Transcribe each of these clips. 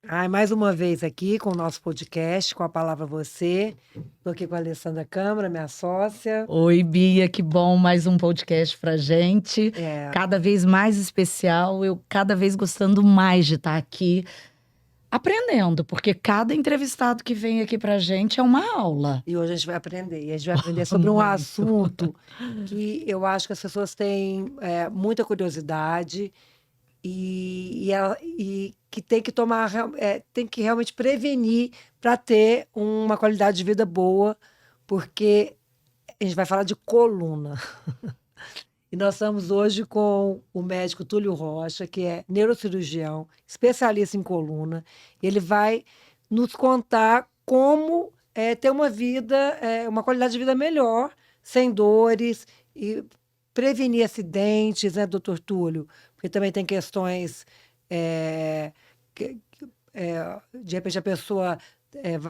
Ai, mais uma vez aqui com o nosso podcast, com a palavra você. Estou aqui com a Alessandra Câmara, minha sócia. Oi, Bia, que bom, mais um podcast pra gente. É, Cada vez mais especial, eu cada vez gostando mais de estar aqui aprendendo, porque cada entrevistado que vem aqui pra gente é uma aula. e hoje a gente vai aprender. E a gente vai aprender sobre um Muito. assunto que eu acho que as pessoas têm muita curiosidade e que tem que tomar, tem que realmente prevenir para ter uma qualidade de vida boa, porque a gente vai falar de coluna. E nós estamos hoje com o médico Túlio Rocha, que é neurocirurgião, especialista em coluna. Ele vai nos contar como ter uma vida, uma qualidade de vida melhor, sem dores e prevenir acidentes, né, doutor Túlio? Porque também tem questões, é, de repente a pessoa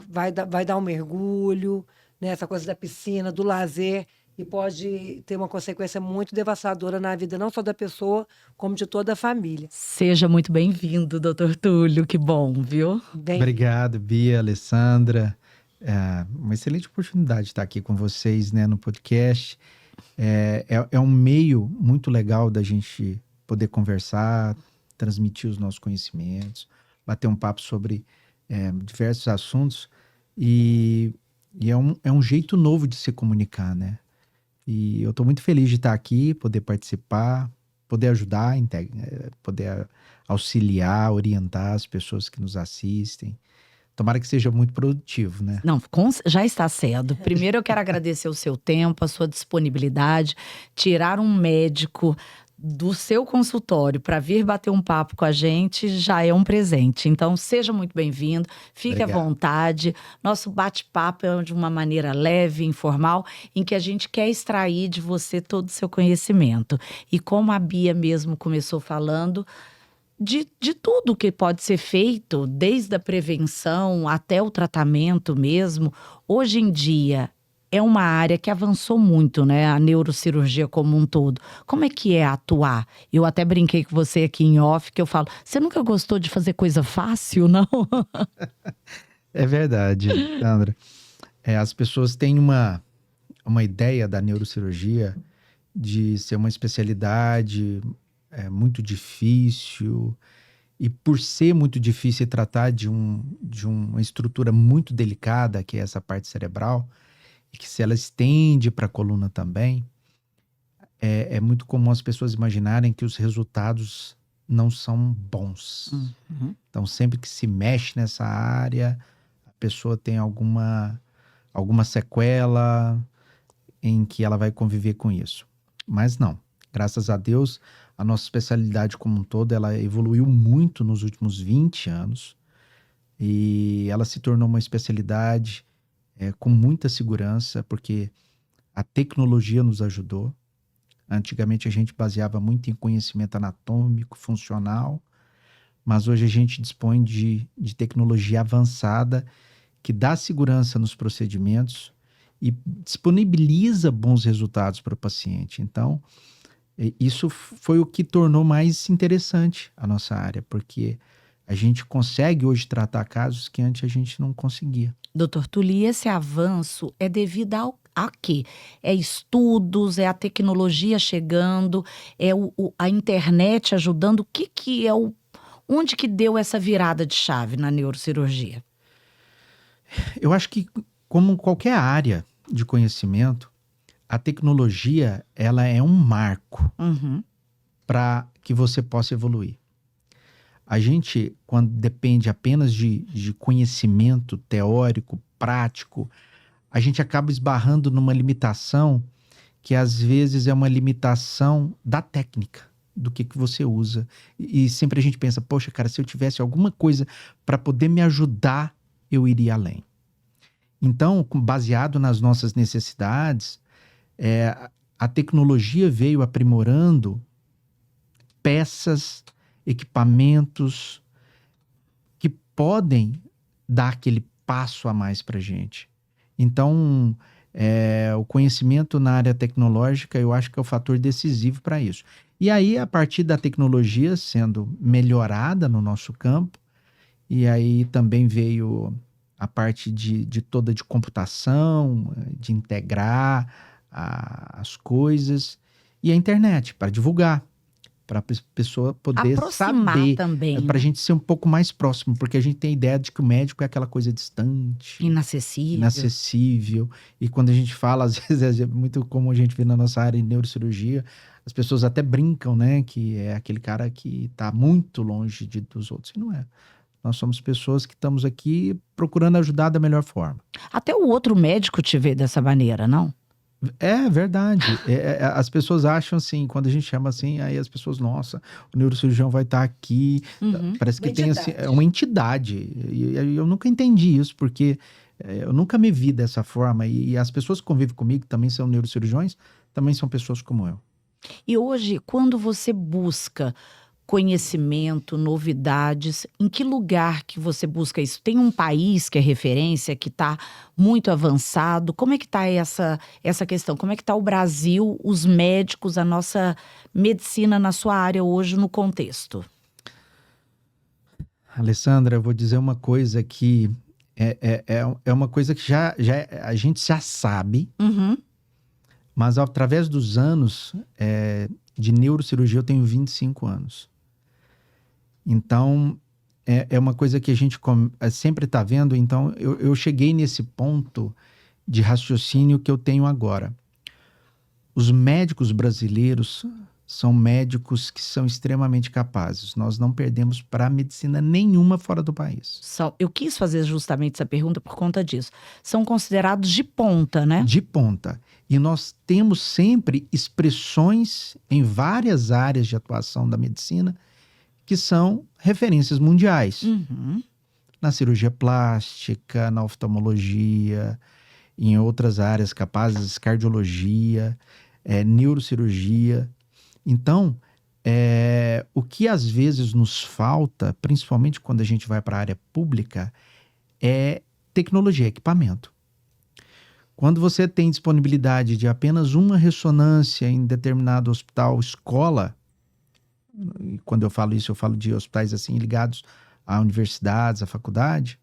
vai dar um mergulho, né, essa coisa da piscina, do lazer, e pode ter uma consequência muito devastadora na vida não só da pessoa, como de toda a família. Seja muito bem-vindo, doutor Túlio, que bom, viu? Bem-vindo. Obrigado, Bia, Alessandra. É uma excelente oportunidade de estar aqui com vocês, né, no podcast. É um meio muito legal da gente poder conversar, transmitir os nossos conhecimentos, bater um papo sobre diversos assuntos e é um jeito novo de se comunicar, né? E eu estou muito feliz de estar aqui, poder participar, poder ajudar, poder auxiliar, orientar as pessoas que nos assistem. Tomara que seja muito produtivo, né? Não, já está cedo. Primeiro eu quero agradecer o seu tempo, a sua disponibilidade, tirar um médico do seu consultório para vir bater um papo com a gente já é um presente. Então, seja muito bem-vindo, fique à Obrigado. vontade. Nosso bate-papo é de uma maneira leve, informal, em que a gente quer extrair de você todo o seu conhecimento. E como a Bia mesmo começou falando, de tudo que pode ser feito, desde a prevenção até o tratamento mesmo, hoje em dia é uma área que avançou muito, né? A neurocirurgia como um todo. Como é que é atuar? Eu até brinquei com você aqui em off, que eu falo, você nunca gostou de fazer coisa fácil, não? É verdade, Sandra. As pessoas têm uma ideia da neurocirurgia de ser uma especialidade muito difícil. E por ser muito difícil tratar de uma estrutura muito delicada, que é essa parte cerebral, e que se ela estende para a coluna também, é muito comum as pessoas imaginarem que os resultados não são bons. Uhum. Então, sempre que se mexe nessa área, a pessoa tem alguma sequela em que ela vai conviver com isso. Mas não. Graças a Deus, a nossa especialidade como um todo, ela evoluiu muito nos últimos 20 anos e ela se tornou uma especialidade com muita segurança, porque a tecnologia nos ajudou. Antigamente a gente baseava muito em conhecimento anatômico, funcional, mas hoje a gente dispõe de tecnologia avançada que dá segurança nos procedimentos e disponibiliza bons resultados para o paciente. Então, isso foi o que tornou mais interessante a nossa área, porque a gente consegue hoje tratar casos que antes a gente não conseguia. Doutor Túlio, esse avanço é devido a quê? É estudos, é a tecnologia chegando, é a internet ajudando? O que é onde que deu essa virada de chave na neurocirurgia? Eu acho que, como qualquer área de conhecimento, a tecnologia ela é um marco Uhum. para que você possa evoluir. A gente, quando depende apenas de conhecimento teórico, prático, a gente acaba esbarrando numa limitação que às vezes é uma limitação da técnica, do que você usa. E sempre a gente pensa, poxa, cara, se eu tivesse alguma coisa para poder me ajudar, eu iria além. Então, baseado nas nossas necessidades, a tecnologia veio aprimorando peças, equipamentos que podem dar aquele passo a mais para a gente. Então, o conhecimento na área tecnológica, eu acho que é o fator decisivo para isso. E aí, a partir da tecnologia sendo melhorada no nosso campo, E aí também veio a parte de toda de computação, de integrar as coisas. E a internet, para divulgar, para a pessoa poder Aproximar saber, também, para a né? gente ser um pouco mais próximo, porque a gente tem a ideia de que o médico é aquela coisa distante, Inacessível. inacessível. E quando a gente fala, às vezes é muito comum a gente ver na nossa área de neurocirurgia, as pessoas até brincam, né? Que é aquele cara que está muito longe dos outros. E não é. Nós somos pessoas que estamos aqui procurando ajudar da melhor forma. Até o outro médico te vê dessa maneira, não? É verdade. As pessoas acham assim, quando a gente chama assim, aí as pessoas, nossa, o neurocirurgião vai estar aqui. Uhum. Parece que Uma tem assim, entidade. uma entidade. E eu nunca entendi isso, porque eu nunca me vi dessa forma. E as pessoas que convivem comigo, que também são neurocirurgiões, também são pessoas como eu. E hoje, quando você busca conhecimento, novidades, em que lugar que você busca isso? Tem um país que é referência, que está muito avançado? Como é que está essa questão? Como é que está o Brasil, os médicos, a nossa medicina na sua área hoje no contexto? Alessandra, eu vou dizer uma coisa que é uma coisa que a gente já sabe, Uhum. mas através dos anos de neurocirurgia eu tenho 25 anos. Então, é uma coisa que a gente sempre está vendo. Então, eu cheguei nesse ponto de raciocínio que eu tenho agora. Os médicos brasileiros são médicos que são extremamente capazes. Nós não perdemos para medicina nenhuma fora do país. Eu quis fazer justamente essa pergunta por conta disso. São considerados de ponta, né? De ponta. E nós temos sempre expressões em várias áreas de atuação da medicina que são referências mundiais. Uhum. Na cirurgia plástica, na oftalmologia, em outras áreas capazes, cardiologia, neurocirurgia. Então, o que às vezes nos falta, principalmente quando a gente vai para a área pública, é tecnologia, equipamento. Quando você tem disponibilidade de apenas uma ressonância em determinado hospital, escola, e quando eu falo isso, eu falo de hospitais assim ligados a universidades, a faculdade.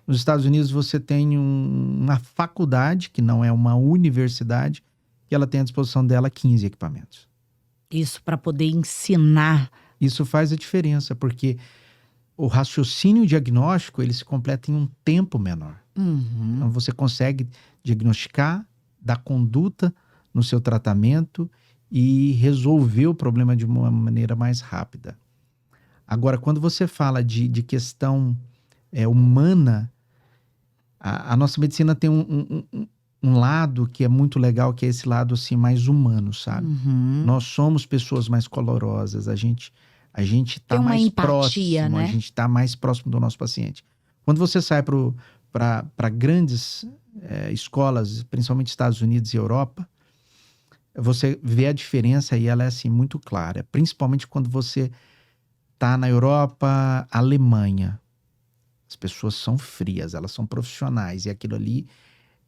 Nos Estados Unidos você tem uma faculdade, que não é uma universidade, que ela tem à disposição dela 15 equipamentos. Isso para poder ensinar. Isso faz a diferença, porque o raciocínio diagnóstico ele se completa em um tempo menor. Uhum. Então você consegue diagnosticar, dar conduta no seu tratamento e resolver o problema de uma maneira mais rápida. Agora, quando você fala de questão humana, a nossa medicina tem um lado que é muito legal, que é esse lado assim, mais humano, sabe? Uhum. Nós somos pessoas mais colorosas, a gente está Tem uma mais empatia, próximo, né? a gente está mais próximo do nosso paciente. Quando você sai para grandes escolas, principalmente Estados Unidos e Europa, você vê a diferença e ela é assim muito clara. Principalmente quando você está na Europa, Alemanha. As pessoas são frias, elas são profissionais. E aquilo ali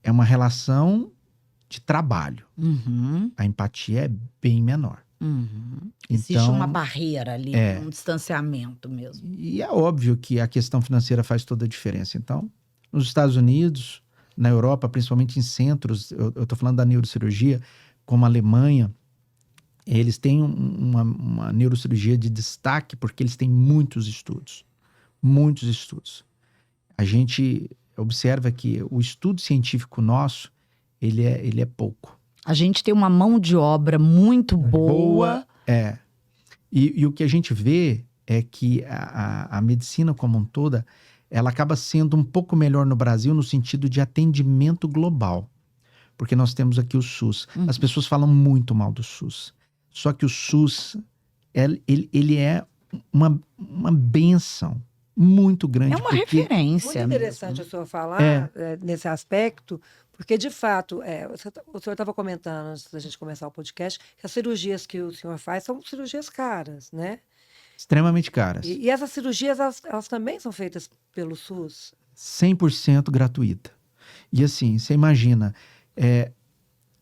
é uma relação de trabalho. Uhum. A empatia é bem menor. Uhum. Existe Então, uma barreira ali, um distanciamento mesmo. E é óbvio que a questão financeira faz toda a diferença. Então, nos Estados Unidos, na Europa, principalmente em centros, eu estou falando da neurocirurgia, como a Alemanha, eles têm uma neurocirurgia de destaque porque eles têm muitos estudos. Muitos estudos. A gente observa que o estudo científico nosso, ele é pouco. A gente tem uma mão de obra muito boa. E o que a gente vê é que a medicina como um toda, ela acaba sendo um pouco melhor no Brasil no sentido de atendimento global. Porque nós temos aqui o SUS. Uhum. As pessoas falam muito mal do SUS. Só que o SUS, ele é uma bênção muito grande. É uma porque referência. Muito interessante o senhor falar nesse aspecto, porque, de fato, o senhor estava comentando, antes da gente começar o podcast, que as cirurgias que o senhor faz são cirurgias caras, né? Extremamente caras. E essas cirurgias, elas também são feitas pelo SUS? 100% gratuita. E assim, você imagina,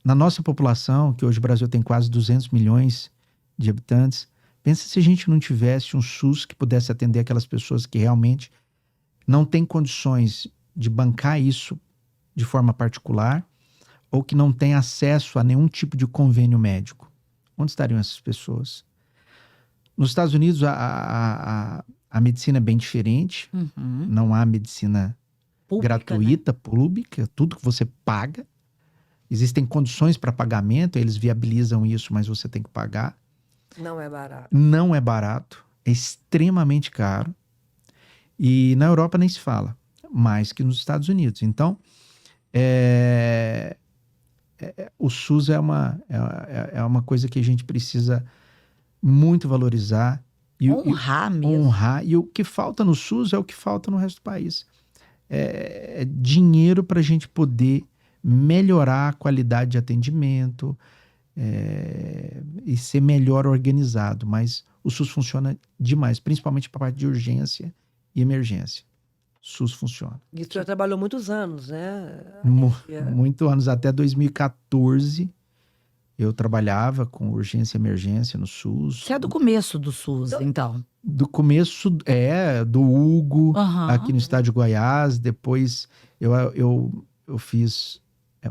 na nossa população, que hoje o Brasil tem quase 200 milhões de habitantes, pensa se a gente não tivesse um SUS que pudesse atender aquelas pessoas que realmente não tem condições de bancar isso de forma particular ou que não tem acesso a nenhum tipo de convênio médico. Onde estariam essas pessoas? Nos Estados Unidos, a medicina é bem diferente. Uhum. Não há medicina Pública, né? gratuita, pública, tudo que você paga. Existem condições para pagamento, eles viabilizam isso, mas você tem que pagar. Não é barato. Não é barato, é extremamente caro. E na Europa nem se fala, mais que nos Estados Unidos. Então, o SUS é uma coisa que a gente precisa muito valorizar. Honrar mesmo. Honrar. E o que falta no SUS é o que falta no resto do país. É dinheiro para a gente poder melhorar a qualidade de atendimento e ser melhor organizado. Mas o SUS funciona demais, principalmente para a parte de urgência e emergência. O SUS funciona. E tu já trabalhou muitos anos, né? Muitos anos, até 2014. Eu trabalhava com urgência e emergência no SUS. Você é do começo do SUS, então. Do começo, do Hugo, Uhum. aqui no estado de Goiás. Depois eu fiz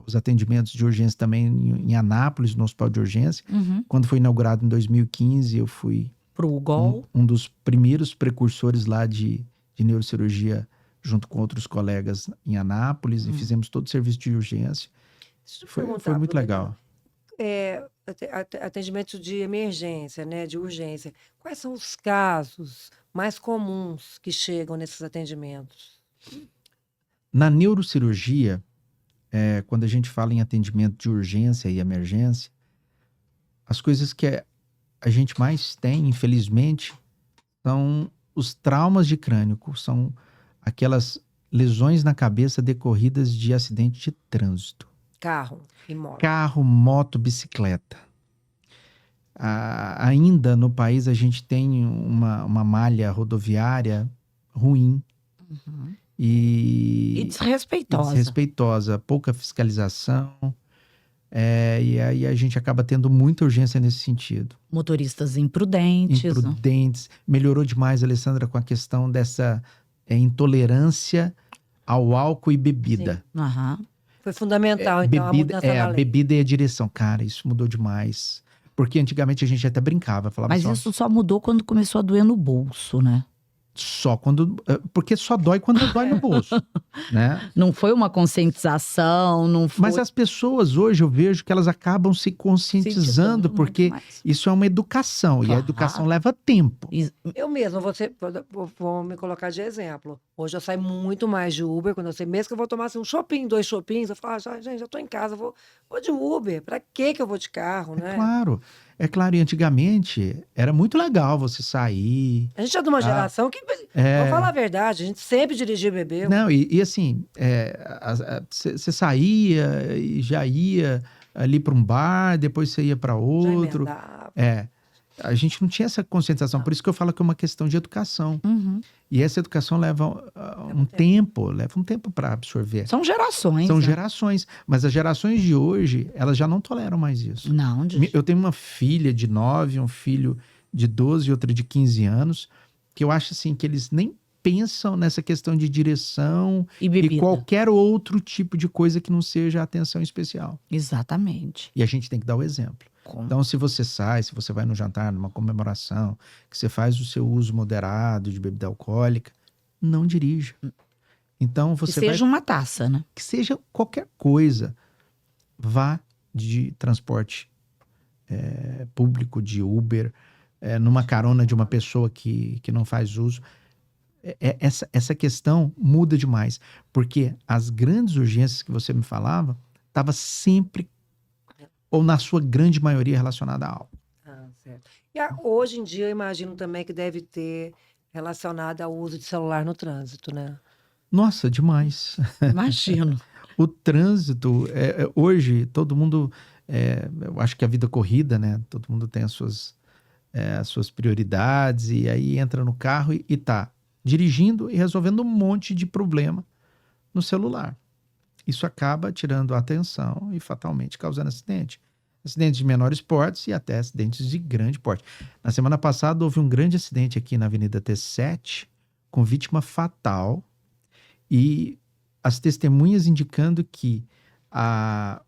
os atendimentos de urgência também em Anápolis, no hospital de urgência. Uhum. Quando foi inaugurado em 2015, eu fui Pro UGOL. um dos primeiros precursores lá de neurocirurgia, junto com outros colegas em Anápolis, e fizemos todo o serviço de urgência. Foi muito legal. Atendimento de emergência, né, de urgência. Quais são os casos mais comuns que chegam nesses atendimentos? Na neurocirurgia, quando a gente fala em atendimento de urgência e emergência, as coisas que a gente mais tem, infelizmente, são os traumas de crânio, são aquelas lesões na cabeça decorridas de acidente de trânsito. Carro e moto. Carro, moto, bicicleta. Ainda no país a gente tem uma malha rodoviária ruim. Uhum. E desrespeitosa. Pouca fiscalização. E aí a gente acaba tendo muita urgência nesse sentido. Motoristas imprudentes. Melhorou demais, Alessandra, com a questão dessa intolerância ao álcool e bebida. Uhum. Foi fundamental, então, a mudança na lei. A bebida e a direção. Cara, isso mudou demais. Porque antigamente a gente até brincava. Falava Mas isso só mudou quando começou a doer no bolso, né? Porque só dói quando dói no bolso, né? Não foi uma conscientização, não foi... Mas as pessoas hoje, eu vejo que elas acabam se conscientizando, porque isso é uma educação, claro. E a educação leva tempo. Eu mesma, vou me colocar de exemplo. Hoje eu saio muito mais de Uber, quando eu sei mesmo que eu vou tomar assim, um shopping, 2 shoppings, eu falo, gente, já tô em casa, vou de Uber, pra que eu vou de carro, né? É claro, e antigamente era muito legal você sair. A gente é de uma geração que, vou falar a verdade, a gente sempre dirigia e bebeu. Não, e assim, você saía e já ia ali para um bar, depois você ia para outro. A gente não tinha essa conscientização, por isso que eu falo que é uma questão de educação. Uhum. E essa educação leva um tempo para absorver. São gerações. Gerações. Mas as gerações de hoje, elas já não toleram mais isso. Não. Eu tenho uma filha de 9, um filho de 12 e outra de 15 anos, que eu acho assim, que eles nem pensam nessa questão de direção e qualquer outro tipo de coisa que não seja atenção especial. Exatamente. E a gente tem que dar o exemplo. Então, se você vai no jantar, numa comemoração, que você faz o seu uso moderado de bebida alcoólica, não dirija. Então, que seja uma taça, né? Que seja qualquer coisa. Vá de transporte público, de Uber, numa carona de uma pessoa que não faz uso. Essa questão muda demais. Porque as grandes urgências que você me falava, estava sempre ou na sua grande maioria relacionada a álcool. Certo. E hoje em dia eu imagino também que deve ter relacionado ao uso de celular no trânsito, né? Nossa, demais. Imagino. O trânsito, hoje todo mundo, eu acho que a vida corrida, né? Todo mundo tem as suas prioridades e aí entra no carro e tá dirigindo e resolvendo um monte de problema no celular. Isso acaba tirando a atenção e fatalmente causando acidente. Acidentes de menores portes e até acidentes de grande porte. Na semana passada houve um grande acidente aqui na Avenida T7 com vítima fatal E as testemunhas indicando que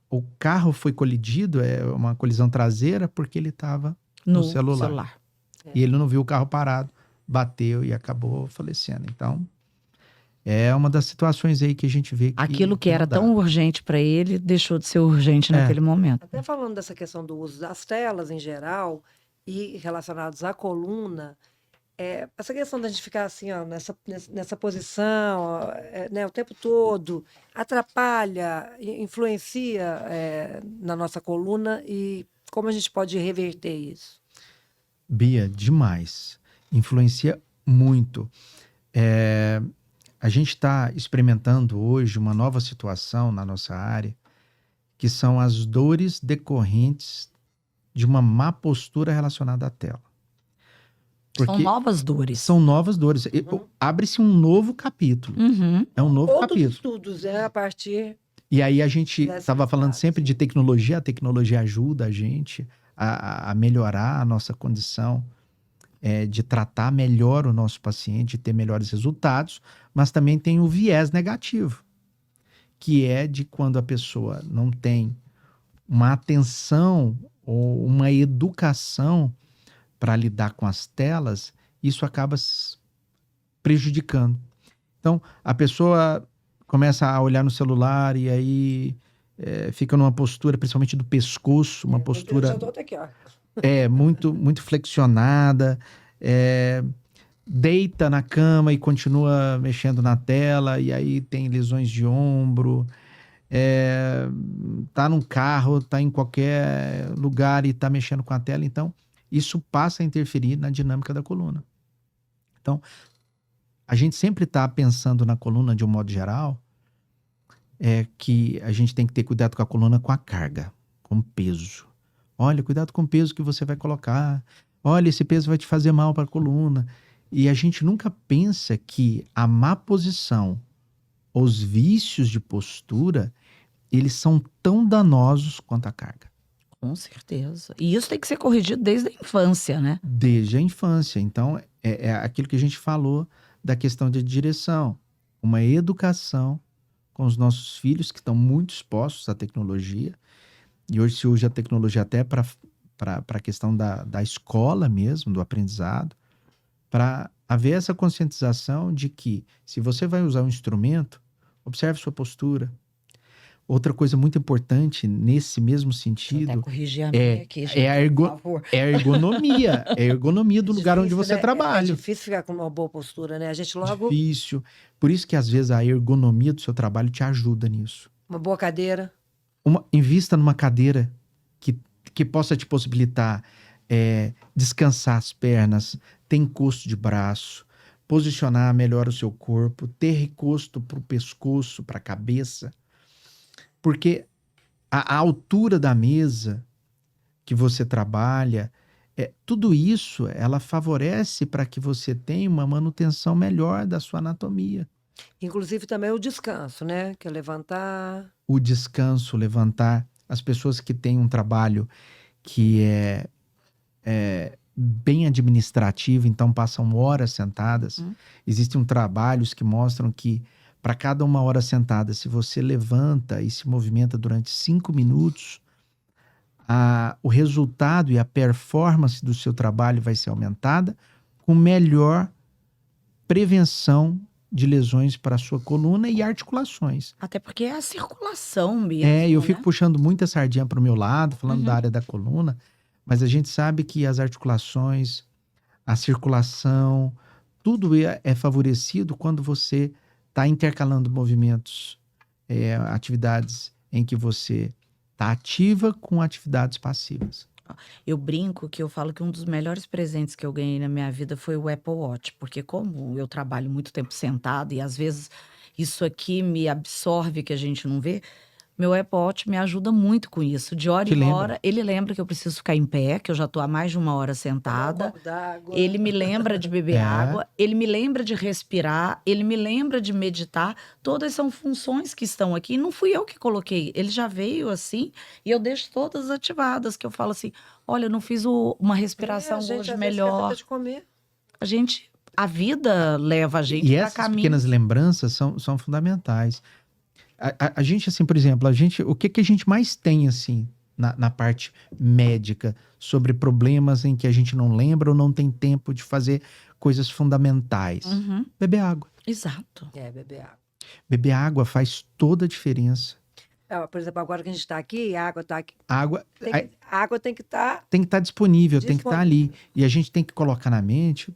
o carro foi colidido, é uma colisão traseira, porque ele estava no celular. E ele não viu o carro parado, bateu e acabou falecendo. Então, é uma das situações aí que a gente vê que Aquilo que não era dá. tão urgente para ele, deixou de ser urgente naquele momento. Até falando dessa questão do uso das telas em geral e relacionados à coluna, essa questão da gente ficar assim, ó, nessa posição, ó, né, o tempo todo, atrapalha, influencia na nossa coluna, e como a gente pode reverter isso? Bia, demais. Influencia muito. A gente está experimentando hoje uma nova situação na nossa área, que são as dores decorrentes de uma má postura relacionada à tela. São novas dores. São novas dores. Abre-se um novo capítulo. É um novo Outros capítulo. estudos, a partir... E aí a gente estava falando sempre de tecnologia. A tecnologia ajuda a gente a melhorar a nossa condição, de tratar melhor o nosso paciente, de ter melhores resultados, mas também tem o viés negativo, que é de quando a pessoa não tem uma atenção ou uma educação para lidar com as telas, isso acaba prejudicando. Então, a pessoa começa a olhar no celular e aí fica numa postura, principalmente do pescoço, uma postura Já tô até aqui, ó. muito, muito flexionada, deita na cama e continua mexendo na tela, e aí tem lesões de ombro, tá num carro, tá em qualquer lugar e tá mexendo com a tela. Então, isso passa a interferir na dinâmica da coluna. Então, a gente sempre está pensando na coluna de um modo geral, que a gente tem que ter cuidado com a coluna, com a carga, com o peso. Olha, cuidado com o peso que você vai colocar. Olha, esse peso vai te fazer mal para a coluna. E a gente nunca pensa que a má posição, os vícios de postura, eles são tão danosos quanto a carga. Com certeza. E isso tem que ser corrigido desde a infância, né? Desde a infância. Então, é aquilo que a gente falou da questão de direção. Uma educação com os nossos filhos, que estão muito expostos à tecnologia. E hoje se usa a tecnologia até para a questão da escola mesmo, do aprendizado, para haver essa conscientização de que, se você vai usar um instrumento, observe sua postura. Outra coisa muito importante nesse mesmo sentido até corrigir a minha aqui, gente, é a ergonomia. É a ergonomia do lugar onde você trabalha. É difícil ficar com uma boa postura, né? A gente logo... Difícil. Por isso que, às vezes, a ergonomia do seu trabalho te ajuda nisso. Uma boa cadeira. Invista numa cadeira que possa te possibilitar descansar as pernas, ter encosto de braço, posicionar melhor o seu corpo, ter recosto para o pescoço, para a cabeça. Porque a altura da mesa que você trabalha, tudo isso, ela favorece para que você tenha uma manutenção melhor da sua anatomia. Inclusive também o descanso, né? Que é levantar. O descanso, levantar. As pessoas que têm um trabalho que é bem administrativo, então passam horas sentadas. Existem trabalhos que mostram que, para cada 1 hora sentada, se você levanta e se movimenta durante 5 minutos, o resultado e a performance do seu trabalho vai ser aumentada, com melhor prevenção de lesões para a sua coluna e articulações. Até porque é a circulação mesmo, eu né? fico puxando muita sardinha para o meu lado, falando da área da coluna, mas a gente sabe que as articulações, a circulação, tudo é favorecido quando você está intercalando movimentos, atividades em que você está ativa com atividades passivas. Eu brinco que eu falo que um dos melhores presentes que eu ganhei na minha vida foi o Apple Watch, porque como eu trabalho muito tempo sentado e às vezes isso aqui me absorve que a gente não vê, meu Apple Watch me ajuda muito com isso. De hora em hora, ele lembra que eu preciso ficar em pé, que eu já estou há mais de 1 hora sentada. Um copo d'água. Ele me lembra de beber água, ele me lembra de respirar, ele me lembra de meditar. Todas são funções que estão aqui. Não fui eu que coloquei, ele já veio assim e eu deixo todas ativadas, que eu falo assim, olha, eu não fiz uma respiração a gente, hoje às vezes, melhor. esquece até de comer. A gente a vida leva a gente E para essas caminhos. pequenas lembranças são fundamentais. A gente, assim, por exemplo, o que a gente mais tem, assim, na parte médica, sobre problemas em que a gente não lembra ou não tem tempo de fazer coisas fundamentais? Uhum, Beber água. exato. Beber água. Beber água faz toda a diferença. Por exemplo, agora que a gente está aqui, a água está aqui. A água tem que estar. tem que estar disponível, tem que estar ali. E a gente tem que colocar na mente,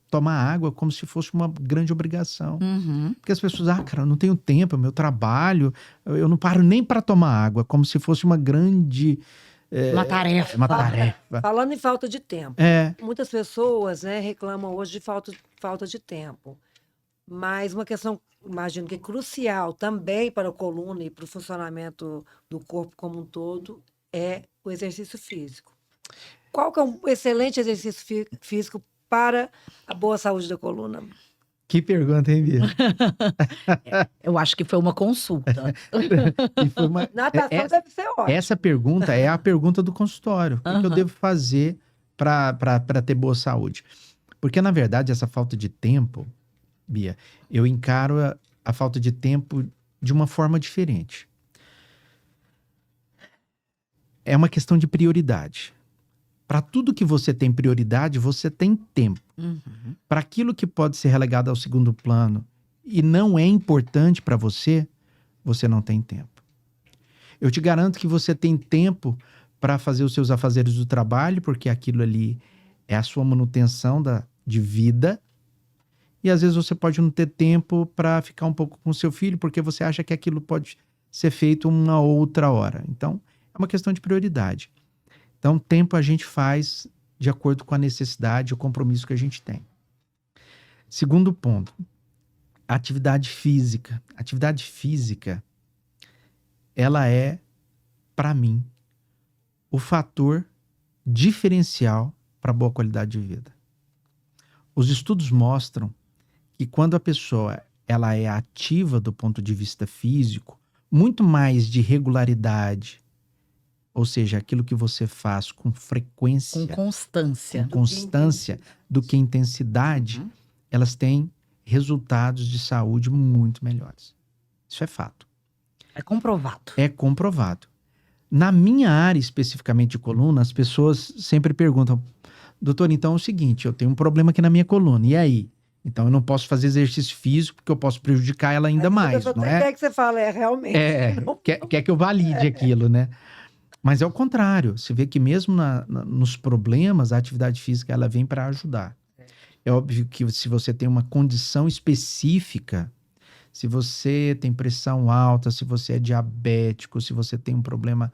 tomar água como se fosse uma grande obrigação. Uhum. Porque as pessoas, cara, eu não tenho tempo, é meu trabalho, eu não paro nem para tomar água, como se fosse uma grande... Uma tarefa. Uma tarefa. Falando em falta de tempo. Muitas pessoas, né, reclamam hoje de falta de tempo. Mas uma questão, imagino que é crucial também para a coluna e para o funcionamento do corpo como um todo é o exercício físico. Qual que é um excelente exercício físico para a boa saúde da coluna? Que pergunta, hein, Bia? Eu acho que foi uma consulta. E foi uma... Natação deve ser ótimo. Essa pergunta é a pergunta do consultório. O que eu devo fazer para ter boa saúde? Porque, na verdade, essa falta de tempo, Bia, eu encaro a falta de tempo de uma forma diferente. É uma questão de prioridade. Para tudo que você tem prioridade, você tem tempo. Uhum. Para aquilo que pode ser relegado ao segundo plano e não é importante para você, você não tem tempo. Eu te garanto que você tem tempo para fazer os seus afazeres do trabalho, porque aquilo ali é a sua manutenção de vida. E às vezes você pode não ter tempo para ficar um pouco com seu filho, porque você acha que aquilo pode ser feito uma outra hora. Então, é uma questão de prioridade. Então, tempo a gente faz de acordo com a necessidade, o compromisso que a gente tem. Segundo ponto, atividade física. Atividade física, ela é, para mim, o fator diferencial para boa qualidade de vida. Os estudos mostram que quando a pessoa ela é ativa do ponto de vista físico, muito mais de regularidade, ou seja, aquilo que você faz com frequência, com constância, do que intensidade, elas têm resultados de saúde muito melhores. Isso é fato. É comprovado. É comprovado. Na minha área, especificamente de coluna, as pessoas sempre perguntam, doutor, então é o seguinte, eu tenho um problema aqui na minha coluna, e aí? Então eu não posso fazer exercício físico porque eu posso prejudicar ela ainda mais, não é? Quer que você fale, realmente. Quer que eu valide aquilo, né? Mas é o contrário. Você vê que mesmo nos problemas, a atividade física ela vem para ajudar. É óbvio que se você tem uma condição específica, se você tem pressão alta, se você é diabético, se você tem um problema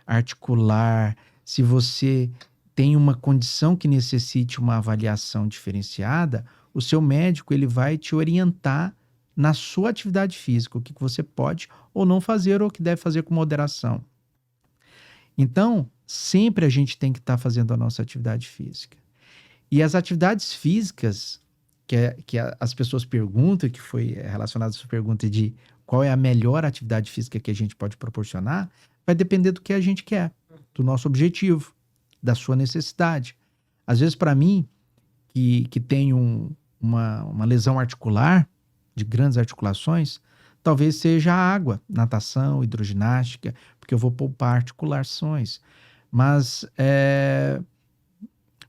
articular, se você tem uma condição que necessite uma avaliação diferenciada, o seu médico ele vai te orientar na sua atividade física, o que você pode ou não fazer ou o que deve fazer com moderação. Então, sempre a gente tem que estar fazendo a nossa atividade física. E as atividades físicas, que as pessoas perguntam, que foi relacionada a essa pergunta de qual é a melhor atividade física que a gente pode proporcionar, vai depender do que a gente quer, do nosso objetivo, da sua necessidade. Às vezes, para mim, que tenho uma lesão articular, de grandes articulações, talvez seja a água, natação, hidroginástica, porque eu vou poupar articulações. Mas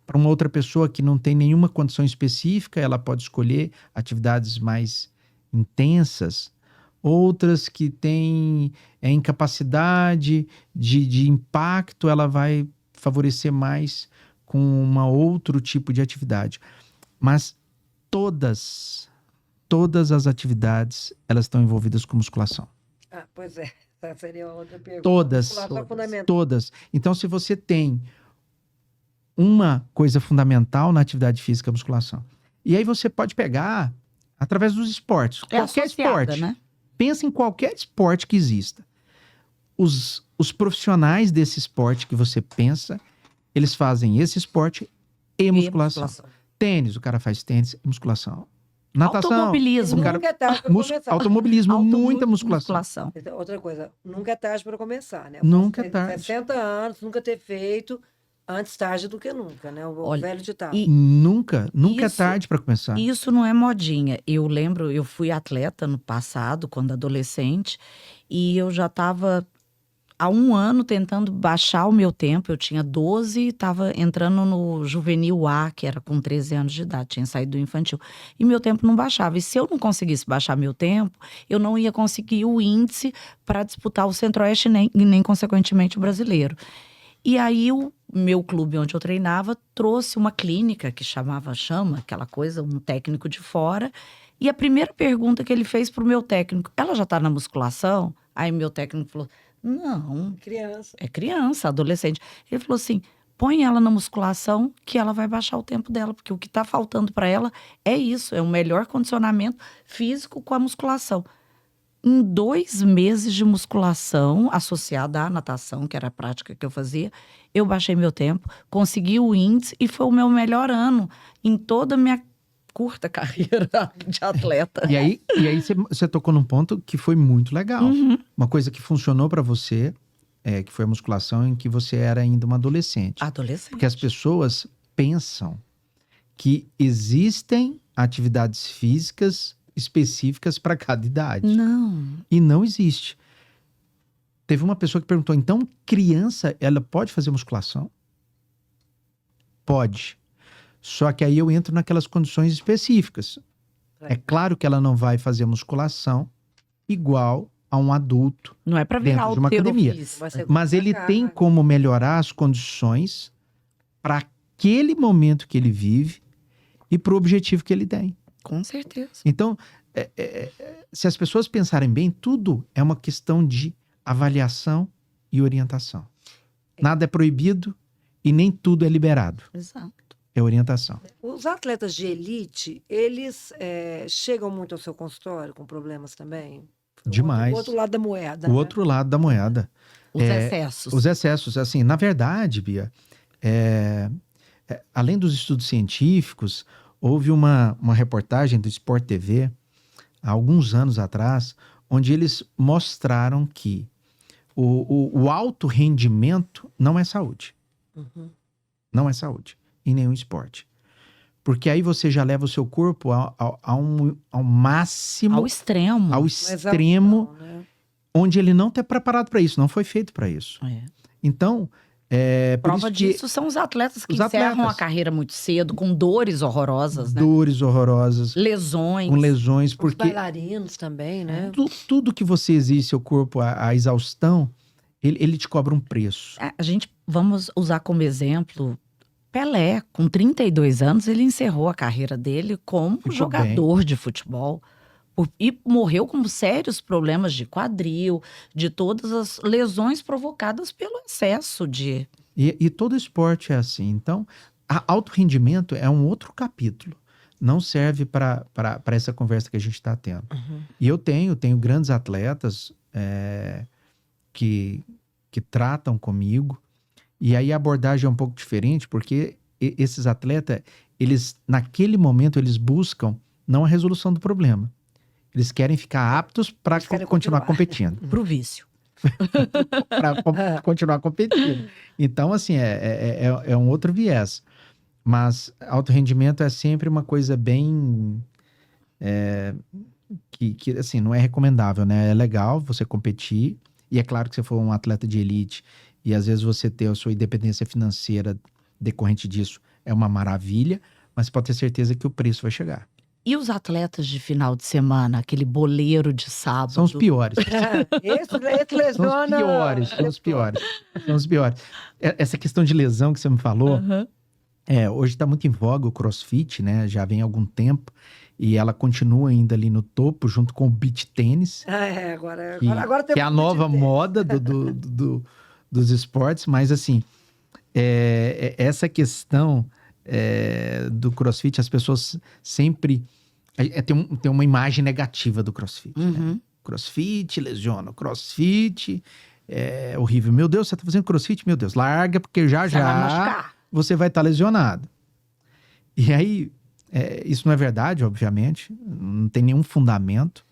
para uma outra pessoa que não tem nenhuma condição específica, ela pode escolher atividades mais intensas. Outras que têm incapacidade de impacto, ela vai favorecer mais com um outro tipo de atividade. Mas todas as atividades, elas estão envolvidas com musculação. Pois é, essa seria outra pergunta. Todas. Então, se você tem uma coisa fundamental na atividade física, a musculação. E aí você pode pegar através dos esportes. Qualquer esporte. Né? Pensa em qualquer esporte que exista. Os profissionais desse esporte que você pensa, eles fazem esse esporte e musculação. Tênis, o cara faz tênis e musculação. Natação. Automobilismo. Nunca é tarde para começar. Automobilismo, muita musculação. Outra coisa, nunca é tarde para começar, né? Nunca é tarde. 60 anos, nunca ter feito, Antes tarde do que nunca, né? O Olha, velho ditado. e Nunca é isso, tarde para começar. isso não é modinha. Eu lembro, eu fui atleta no passado, quando adolescente, e eu já estava há 1 ano tentando baixar o meu tempo. Eu tinha 12 e estava entrando no juvenil A, que era com 13 anos de idade, tinha saído do infantil. E meu tempo não baixava. E se eu não conseguisse baixar meu tempo, eu não ia conseguir o índice para disputar o Centro-Oeste nem consequentemente o brasileiro. E aí o meu clube onde eu treinava trouxe uma clínica que chama aquela coisa, um técnico de fora. E a primeira pergunta que ele fez pro meu técnico: ela já tá na musculação? Aí meu técnico falou: não, Criança. é criança, adolescente. Ele falou assim: põe ela na musculação que ela vai baixar o tempo dela, porque o que tá faltando para ela é isso, é um melhor condicionamento físico com a musculação. Em 2 meses de musculação, associada à natação, que era a prática que eu fazia, eu baixei meu tempo, consegui o índice e foi o meu melhor ano em toda a minha curta carreira de atleta. E aí você tocou num ponto que foi muito legal. Uhum. Uma coisa que funcionou para você, que foi a musculação em que você era ainda uma adolescente. Adolescente. Porque as pessoas pensam que existem atividades físicas específicas para cada idade. Não. E não existe. Teve uma pessoa que perguntou: então, criança, ela pode fazer musculação? Pode. Só que aí eu entro naquelas condições específicas. É claro que ela não vai fazer musculação igual a um adulto, Não é para dentro virar de uma academia. alterofilista. Vai ser mas ele complicado. tem como melhorar as condições para aquele momento que ele vive e para o objetivo que ele tem. Com certeza. Então, se as pessoas pensarem bem, tudo é uma questão de avaliação e orientação. Nada é proibido e nem tudo é liberado. Exato. É orientação. Os atletas de elite, eles chegam muito ao seu consultório com problemas também? Demais. O outro lado da moeda. O né? outro lado da moeda. Os excessos. Os excessos. Assim, na verdade, Bia, além dos estudos científicos, houve uma reportagem do Sport TV, há alguns anos atrás, onde eles mostraram que o alto rendimento não é saúde. Uhum. Não é saúde em nenhum esporte. Porque aí você já leva o seu corpo ao máximo, Ao extremo. ao Mas extremo, não, né? onde ele não está preparado para isso, não foi feito para isso. É. Então, por Prova isso que disso são os atletas que os encerram atletas. a carreira muito cedo, com dores horrorosas, né? dores horrorosas, Lesões. com lesões, Os porque bailarinos também, né? tudo que você exige seu corpo à exaustão, ele te cobra um preço. A gente, vamos usar como exemplo, Pelé, com 32 anos, ele encerrou a carreira dele como Ficou jogador de futebol. E morreu com sérios problemas de quadril, de todas as lesões provocadas pelo excesso de... E todo esporte é assim. Então, alto rendimento é um outro capítulo. Não serve para essa conversa que a gente está tendo. Uhum. E eu tenho grandes atletas que tratam comigo. E aí a abordagem é um pouco diferente, porque esses atletas, eles naquele momento, eles buscam não a resolução do problema. Eles querem ficar aptos para Eles querem continuar continuar. competindo. Pro vício. Para continuar competindo. Então, assim, é um outro viés. Mas alto rendimento é sempre uma coisa bem... que assim, não é recomendável, né? É legal você competir. E é claro que se for um atleta de elite e às vezes você ter a sua independência financeira decorrente disso, é uma maravilha. Mas pode ter certeza que o preço vai chegar. E os atletas de final de semana, aquele boleiro de sábado? São os piores. Esse São lesiona. os piores, são os piores. São os piores. Essa questão de lesão que você me falou, Uhum. hoje está muito em voga o CrossFit, né? Já vem há algum tempo. E ela continua ainda ali no topo, junto com o beach tênis, Agora que é a nova moda dos esportes. Mas, assim, essa questão do CrossFit, as pessoas sempre... tem uma imagem negativa do CrossFit, né? Uhum. CrossFit lesiona, CrossFit é horrível. Meu Deus, você tá fazendo CrossFit? Meu Deus, larga, porque já Você vai machucar. você vai estar lesionado. E aí, isso não é verdade, obviamente, não tem nenhum fundamento.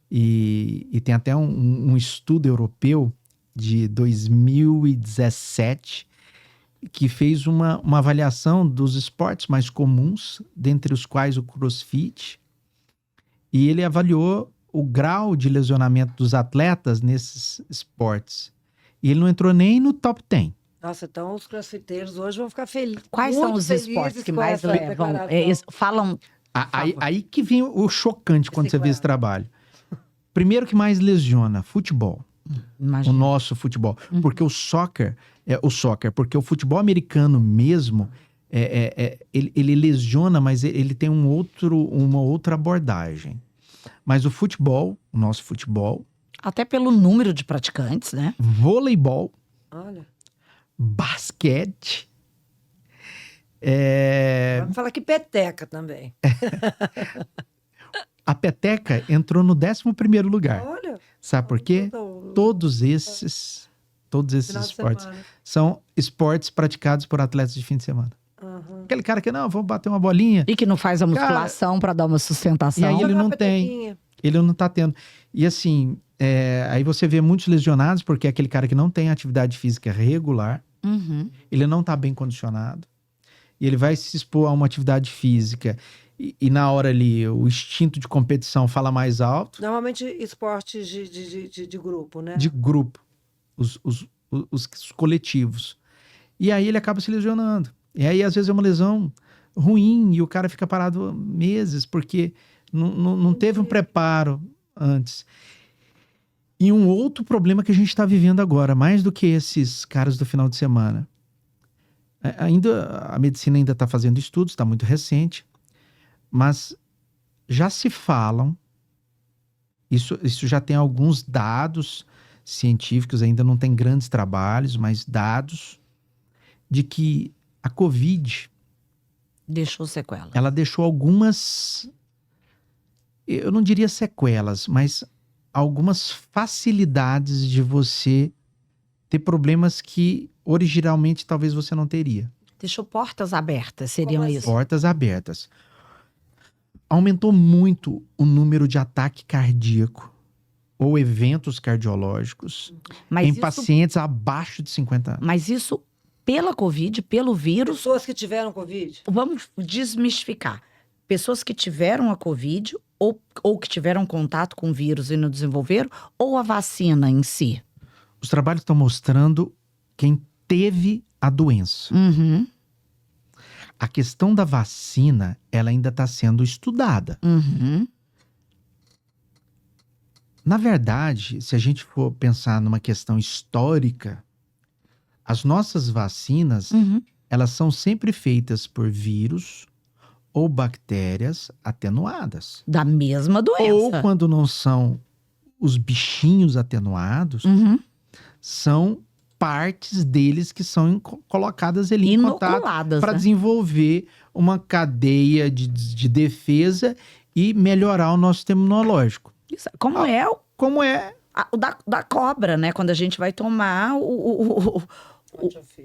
E tem até um estudo europeu de 2017 que fez uma avaliação dos esportes mais comuns, dentre os quais o CrossFit, e ele avaliou o grau de lesionamento dos atletas nesses esportes. E ele não entrou nem no top 10. Nossa, então os crossfiteiros hoje vão ficar felizes. Quais são os esportes que mais levam? Falam. Aí que vem o chocante quando você vê esse trabalho. Primeiro que mais lesiona, futebol. Imagina. O nosso futebol. Porque o soccer, porque o futebol americano mesmo, ele lesiona, mas ele tem uma outra abordagem. Mas o futebol, o nosso futebol... Até pelo número de praticantes, né? Voleibol. Olha. Basquete. Vamos falar que peteca também. A peteca entrou no 11º lugar. Olha. Sabe por quê? Todos esses esportes são esportes praticados por atletas de fim de semana. Uhum. Aquele cara que, não, vou bater uma bolinha. E que não faz a musculação para dar uma sustentação. E aí ele não tem. Ele não tá tendo. E assim, aí você vê muitos lesionados porque é aquele cara que não tem atividade física regular. Uhum. Ele não tá bem condicionado. E ele vai se expor a uma atividade física. E na hora ali, o instinto de competição fala mais alto. Normalmente esportes de grupo, né? De grupo. Os coletivos. E aí ele acaba se lesionando. E aí, às vezes, é uma lesão ruim e o cara fica parado meses porque não teve um preparo antes. E um outro problema que a gente está vivendo agora, mais do que esses caras do final de semana. A medicina ainda está fazendo estudos, está muito recente, mas já se falam, isso já tem alguns dados científicos, ainda não tem grandes trabalhos, mas dados de que a Covid... Deixou sequelas. Ela deixou algumas... Eu não diria sequelas, mas algumas facilidades de você ter problemas que originalmente talvez você não teria. Deixou portas abertas, seriam Como isso? Portas abertas. Aumentou muito o número de ataque cardíaco ou eventos cardiológicos em pacientes abaixo de 50 anos. Mas isso pela Covid, pelo vírus... Pessoas que tiveram Covid? Vamos desmistificar. Pessoas que tiveram a Covid ou que tiveram contato com o vírus e não desenvolveram, ou a vacina em si? Os trabalhos estão mostrando quem teve a doença. Uhum. A questão da vacina, ela ainda está sendo estudada. Uhum. Na verdade, se a gente for pensar numa questão histórica, as nossas vacinas, elas são sempre feitas por vírus ou bactérias atenuadas. Da mesma doença. Ou quando não são os bichinhos atenuados, são partes deles que são colocadas ali em contato para desenvolver uma cadeia de defesa e melhorar o nosso sistema imunológico. Isso, como é o da cobra, né? Quando a gente vai tomar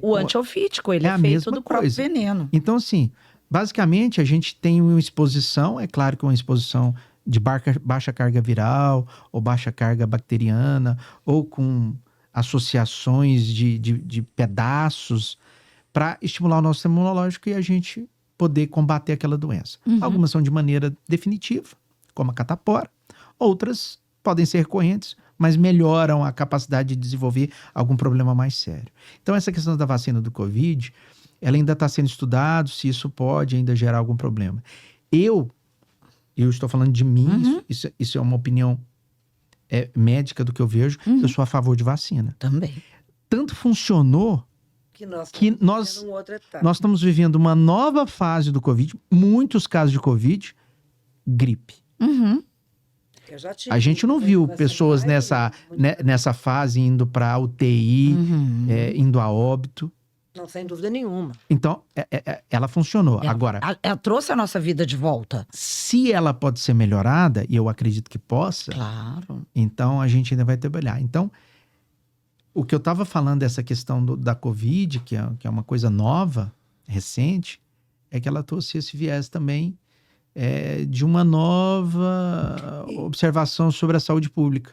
o antiofídico, ele é feito do próprio veneno. Então, assim, basicamente a gente tem uma exposição, é claro que uma exposição de baixa carga viral ou baixa carga bacteriana ou com associações de pedaços para estimular o nosso sistema imunológico e a gente poder combater aquela doença. Algumas são de maneira definitiva, como a catapora. Outras podem ser recorrentes, mas melhoram a capacidade de desenvolver algum problema mais sério. Então, essa questão da vacina do Covid, ela ainda está sendo estudada, se isso pode ainda gerar algum problema. Eu estou falando de mim, isso é uma opinião médica do que eu vejo, eu sou a favor de vacina. Também. Tanto funcionou que nós estamos vivendo uma nova fase do Covid, muitos casos de Covid, gripe. A gente não viu pessoas nessa fase indo para UTI, indo a óbito. Não, sem dúvida nenhuma. Então, ela funcionou. Agora, ela trouxe a nossa vida de volta. Se ela pode ser melhorada, e eu acredito que possa, claro, então a gente ainda vai trabalhar. Então, o que eu estava falando dessa questão da Covid, que é uma coisa nova, recente, é que ela trouxe esse viés também de uma nova observação sobre a saúde pública.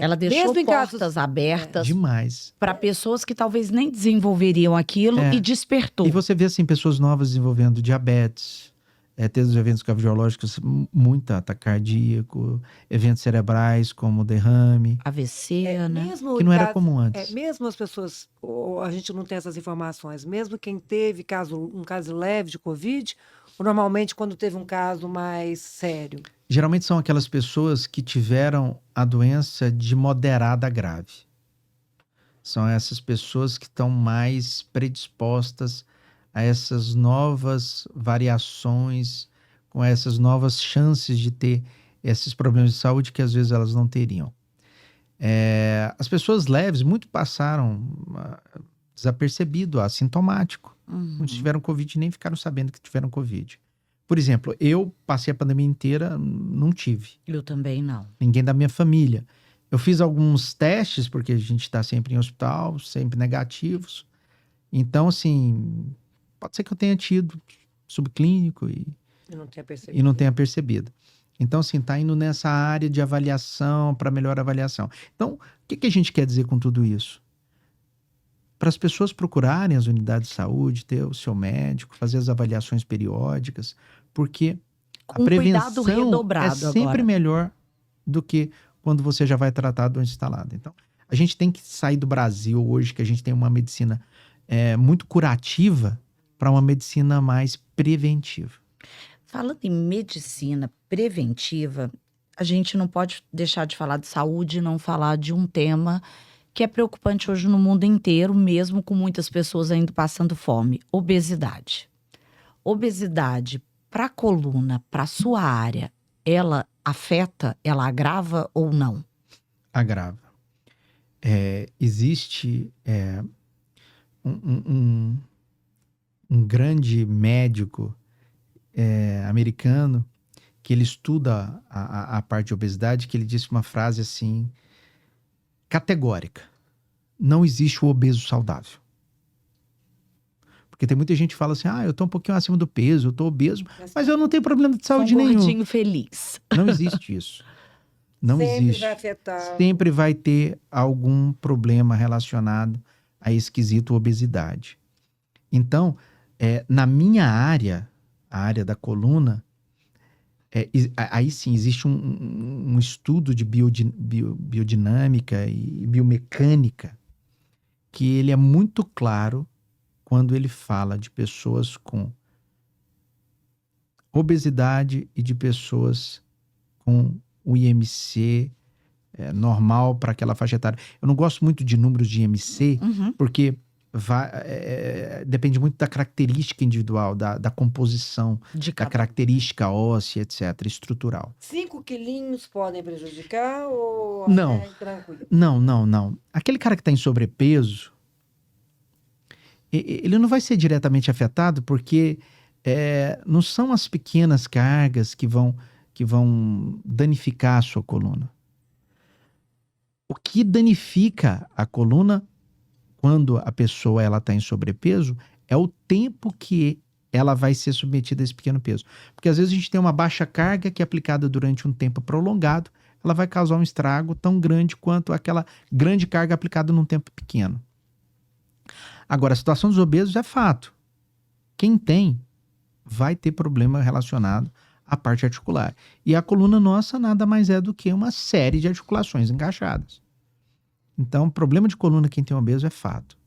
Ela deixou mesmo em portas casos- abertas Demais. para pessoas que talvez nem desenvolveriam aquilo É. e despertou. E você vê, assim, pessoas novas desenvolvendo diabetes, tendo os eventos cardiológicos, muito ataque cardíaco, eventos cerebrais como derrame, AVC, né? mesmo que não em era caso- comum antes. mesmo as pessoas, a gente não tem essas informações, mesmo quem teve um caso leve de Covid, ou normalmente quando teve um caso mais sério. Geralmente são aquelas pessoas que tiveram a doença de moderada a grave. São essas pessoas que estão mais predispostas a essas novas variações, com essas novas chances de ter esses problemas de saúde que às vezes elas não teriam. As pessoas leves muito passaram desapercebido, assintomático. Uhum. Muitos tiveram Covid e nem ficaram sabendo que tiveram Covid. Por exemplo, eu passei a pandemia inteira, não tive. Eu também não. Ninguém da minha família. Eu fiz alguns testes, porque a gente está sempre em hospital, sempre negativos. Então, assim, pode ser que eu tenha tido subclínico Eu não tinha percebido. e não tenha percebido. Então, assim, tá indo nessa área de avaliação, para melhor avaliação. Então, o que a gente quer dizer com tudo isso? Para as pessoas procurarem as unidades de saúde, ter o seu médico, fazer as avaliações periódicas, porque Com a cuidado prevenção redobrado é sempre agora. melhor do que quando você já vai tratar a doença instalada. Então, a gente tem que sair do Brasil hoje, que a gente tem uma medicina muito curativa, para uma medicina mais preventiva. Falando em medicina preventiva, a gente não pode deixar de falar de saúde e não falar de um tema que é preocupante hoje no mundo inteiro, mesmo com muitas pessoas ainda passando fome: obesidade. Obesidade para a coluna, para a sua área, ela afeta, ela agrava ou não? Agrava. Existe um grande médico americano que ele estuda a parte de obesidade, que ele disse uma frase assim, categórica: não existe o obeso saudável. Porque tem muita gente que fala assim, eu tô um pouquinho acima do peso, eu tô obeso, mas eu não tenho problema de saúde nenhum. Gordinho feliz. Não existe isso. Não Sempre existe. vai afetar. Sempre vai ter algum problema relacionado a esse quesito obesidade. Então, na minha área, a área da coluna, aí sim existe um estudo de biodinâmica e biomecânica que ele é muito claro quando ele fala de pessoas com obesidade e de pessoas com o IMC normal para aquela faixa etária. Eu não gosto muito de números de IMC, porque depende muito da característica individual, da composição, da característica óssea, etc., estrutural. 5 quilinhos podem prejudicar ou Não. é tranquilo? Não. Aquele cara que está em sobrepeso, ele não vai ser diretamente afetado porque não são as pequenas cargas que vão danificar a sua coluna. O que danifica a coluna quando a pessoa está em sobrepeso é o tempo que ela vai ser submetida a esse pequeno peso. Porque às vezes a gente tem uma baixa carga que é aplicada durante um tempo prolongado, ela vai causar um estrago tão grande quanto aquela grande carga aplicada num tempo pequeno. Agora, a situação dos obesos é fato. Quem tem vai ter problema relacionado à parte articular. E a coluna nossa nada mais é do que uma série de articulações encaixadas. Então, problema de coluna quem tem obeso é fato.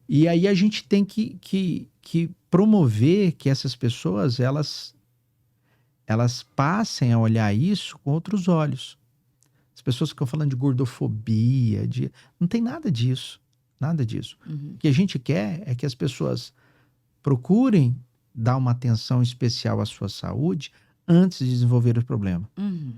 E aí a gente tem que promover que essas pessoas elas passem a olhar isso com outros olhos. As pessoas ficam falando de gordofobia, não tem nada disso. Nada disso. O que a gente quer é que as pessoas procurem dar uma atenção especial à sua saúde antes de desenvolver o problema.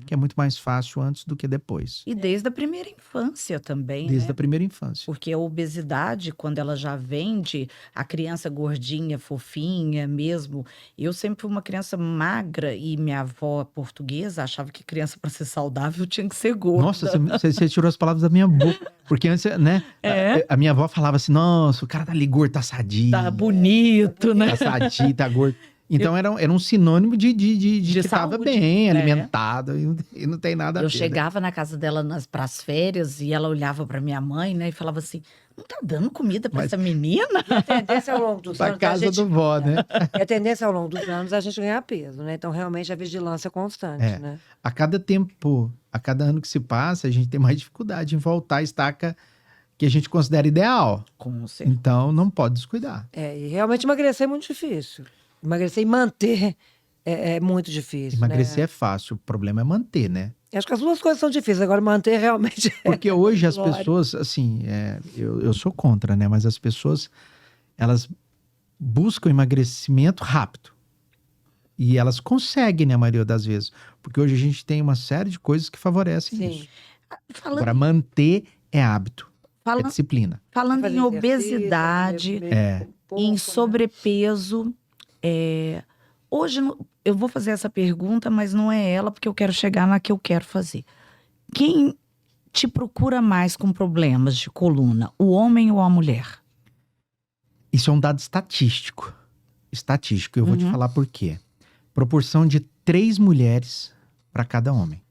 Que é muito mais fácil antes do que depois. E desde a primeira infância também, Desde né? a primeira infância. Porque a obesidade, quando ela já vem de a criança gordinha, fofinha mesmo. Eu sempre fui uma criança magra e minha avó portuguesa achava que criança, para ser saudável, tinha que ser gorda. Nossa, você tirou as palavras da minha boca. Porque antes, né? A minha avó falava assim, nossa, o cara tá ali gordo, tá sadio. Tá bonito, né? Tá sadio, tá gordo. Então era um sinônimo de que estava saúde. bem É. alimentado e não tem nada a Eu ver, né? chegava na casa dela pras férias e ela olhava pra minha mãe, né, e falava assim: não tá dando comida pra Mas- essa menina? E a tendência ao longo dos Pra anos. casa do vó, né? E a tendência ao longo dos anos é a gente ganhar peso, né? Então, realmente, a vigilância é constante, É. né? A cada ano que se passa, a gente tem mais dificuldade em voltar à estaca que a gente considera ideal. Com certeza. Então, não pode descuidar. E realmente emagrecer é muito difícil. Emagrecer e manter é muito difícil, Emagrecer né? é fácil, o problema é manter, né? Acho que as duas coisas são difíceis, agora manter realmente Porque hoje as Glória. pessoas, assim, eu sou contra, né? Mas as pessoas, elas buscam emagrecimento rápido. E elas conseguem, né, a maioria das vezes. Porque hoje a gente tem uma série de coisas que favorecem Sim. isso. Falando, Agora, manter é hábito, é falando, disciplina. falando fazer em exercício, obesidade, comer pouco, em né? sobrepeso, hoje eu vou fazer essa pergunta, mas não é ela, porque eu quero chegar na que eu quero fazer. Quem te procura mais com problemas de coluna, o homem ou a mulher? Isso é um dado estatístico. Estatístico. Eu vou te Uhum. falar por quê. Proporção de 3 mulheres para cada homem.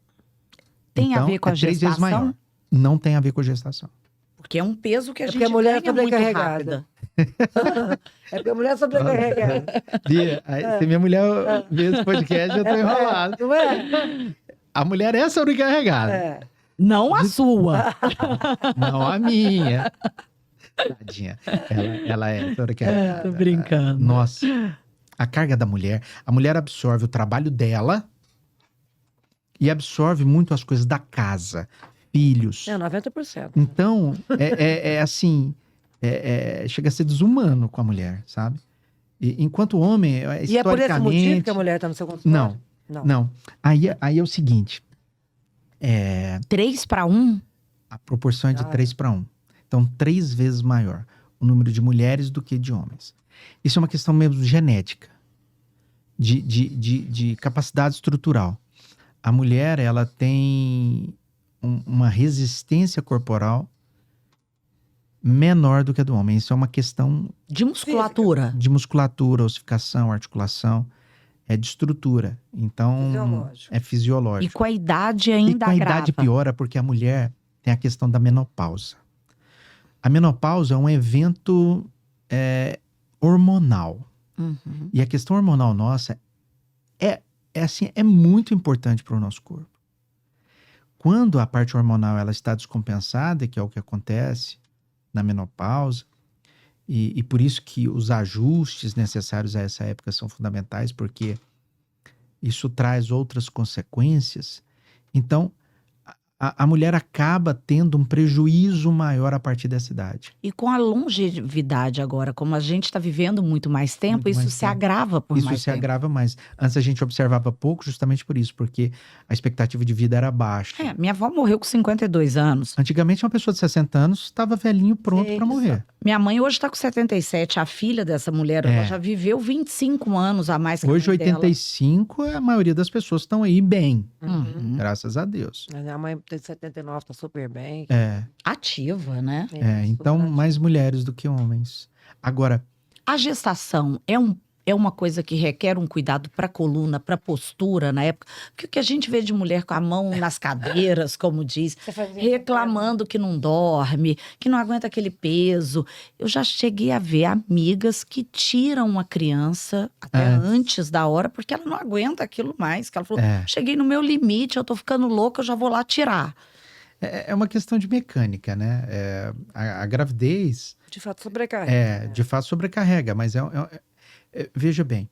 Tem a Então, ver com a 3 vezes gestação? maior. Não tem a ver com a gestação. Porque é um peso que a É gente porque a mulher é ganha muito sobrecarregada. rápida. É porque a mulher é sobrecarregada. Bia, se minha mulher ver esse podcast, eu tô enrolado. Não é? A mulher é sobrecarregada. É. Não a sua. Não a minha. Tadinha. Ela é sobrecarregada. Tô brincando. Nossa. A carga da mulher. A mulher absorve o trabalho dela e absorve muito as coisas da casa. Filhos. 90%. Então, assim, chega a ser desumano com a mulher, sabe? Enquanto o homem, E é por esse motivo que historicamente... a mulher está no seu consultório? Não. Aí é o seguinte, 3 para 1? a proporção é de Ah. 3 para 1. Então, 3 vezes maior o número de mulheres do que de homens. Isso é uma questão mesmo genética, de capacidade estrutural. A mulher, ela tem uma resistência corporal menor do que a do homem. Isso é uma questão De musculatura. de musculatura, ossificação, articulação, de estrutura. Então, Fisiológico. é fisiológico. E com a idade E ainda com a agrava. idade piora porque a mulher tem a questão da menopausa. A menopausa é um evento hormonal. Uhum. E a questão hormonal nossa é muito importante para o nosso corpo. Quando a parte hormonal ela está descompensada, que é o que acontece na menopausa, e por isso que os ajustes necessários a essa época são fundamentais, porque isso traz outras consequências. Então, a mulher acaba tendo um prejuízo maior a partir dessa idade. E com a longevidade agora, como a gente está vivendo muito mais tempo, Muito isso mais se tempo. agrava por Isso mais se tempo. agrava mais. Antes a gente observava pouco justamente por isso, porque a expectativa de vida era baixa. Minha avó morreu com 52 anos. Antigamente, uma pessoa de 60 anos estava velhinho, pronto Sim, para morrer. Minha mãe hoje está com 77. A filha dessa mulher, ela já viveu 25 anos a mais que Hoje, a mãe dela. 85, a maioria das pessoas estão aí bem, Uhum. graças a Deus. A minha mãe tem 79, tá super bem. Ativa, né? Então, super mais mulheres do que homens. Agora, A gestação é uma coisa que requer um cuidado para a coluna, para a postura na época. Porque o que a gente vê de mulher com a mão nas cadeiras, como diz, Você fazia reclamando que não dorme, que não aguenta aquele peso. Eu já cheguei a ver amigas que tiram uma criança até antes da hora, porque ela não aguenta aquilo mais. Que ela falou, cheguei no meu limite, eu tô ficando louca, eu já vou lá tirar. é uma questão de mecânica, né? A gravidez, De fato, sobrecarrega. de fato, sobrecarrega, mas veja bem,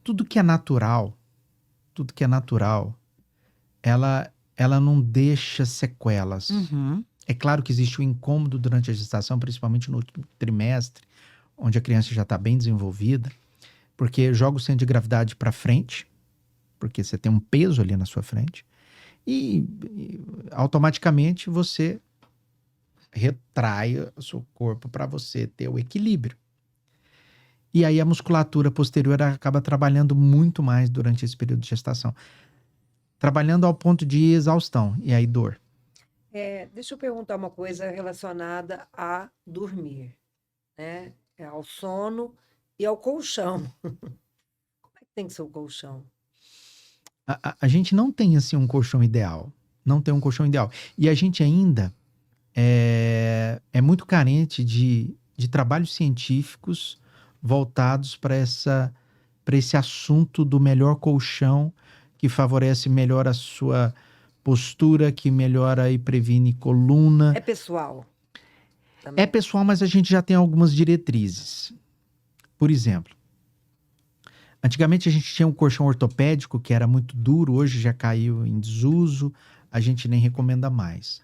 tudo que é natural, ela não deixa sequelas. Uhum. É claro que existe o incômodo durante a gestação, principalmente no último trimestre, onde a criança já está bem desenvolvida, porque joga o centro de gravidade para frente, porque você tem um peso ali na sua frente, e automaticamente você retrai o seu corpo para você ter o equilíbrio. E aí a musculatura posterior acaba trabalhando muito mais durante esse período de gestação. Trabalhando ao ponto de exaustão, e aí dor. Deixa eu perguntar uma coisa relacionada a dormir, né? Ao sono E ao colchão. Como é que tem que ser o colchão? A gente não tem assim um colchão ideal. Não tem um colchão ideal. E a gente ainda é muito carente de trabalhos científicos voltados para esse assunto do melhor colchão, que favorece melhor a sua postura, que melhora e previne coluna. É pessoal. É Também. pessoal, mas a gente já tem algumas diretrizes. Por exemplo, antigamente a gente tinha um colchão ortopédico que era muito duro, hoje já caiu em desuso, a gente nem recomenda mais.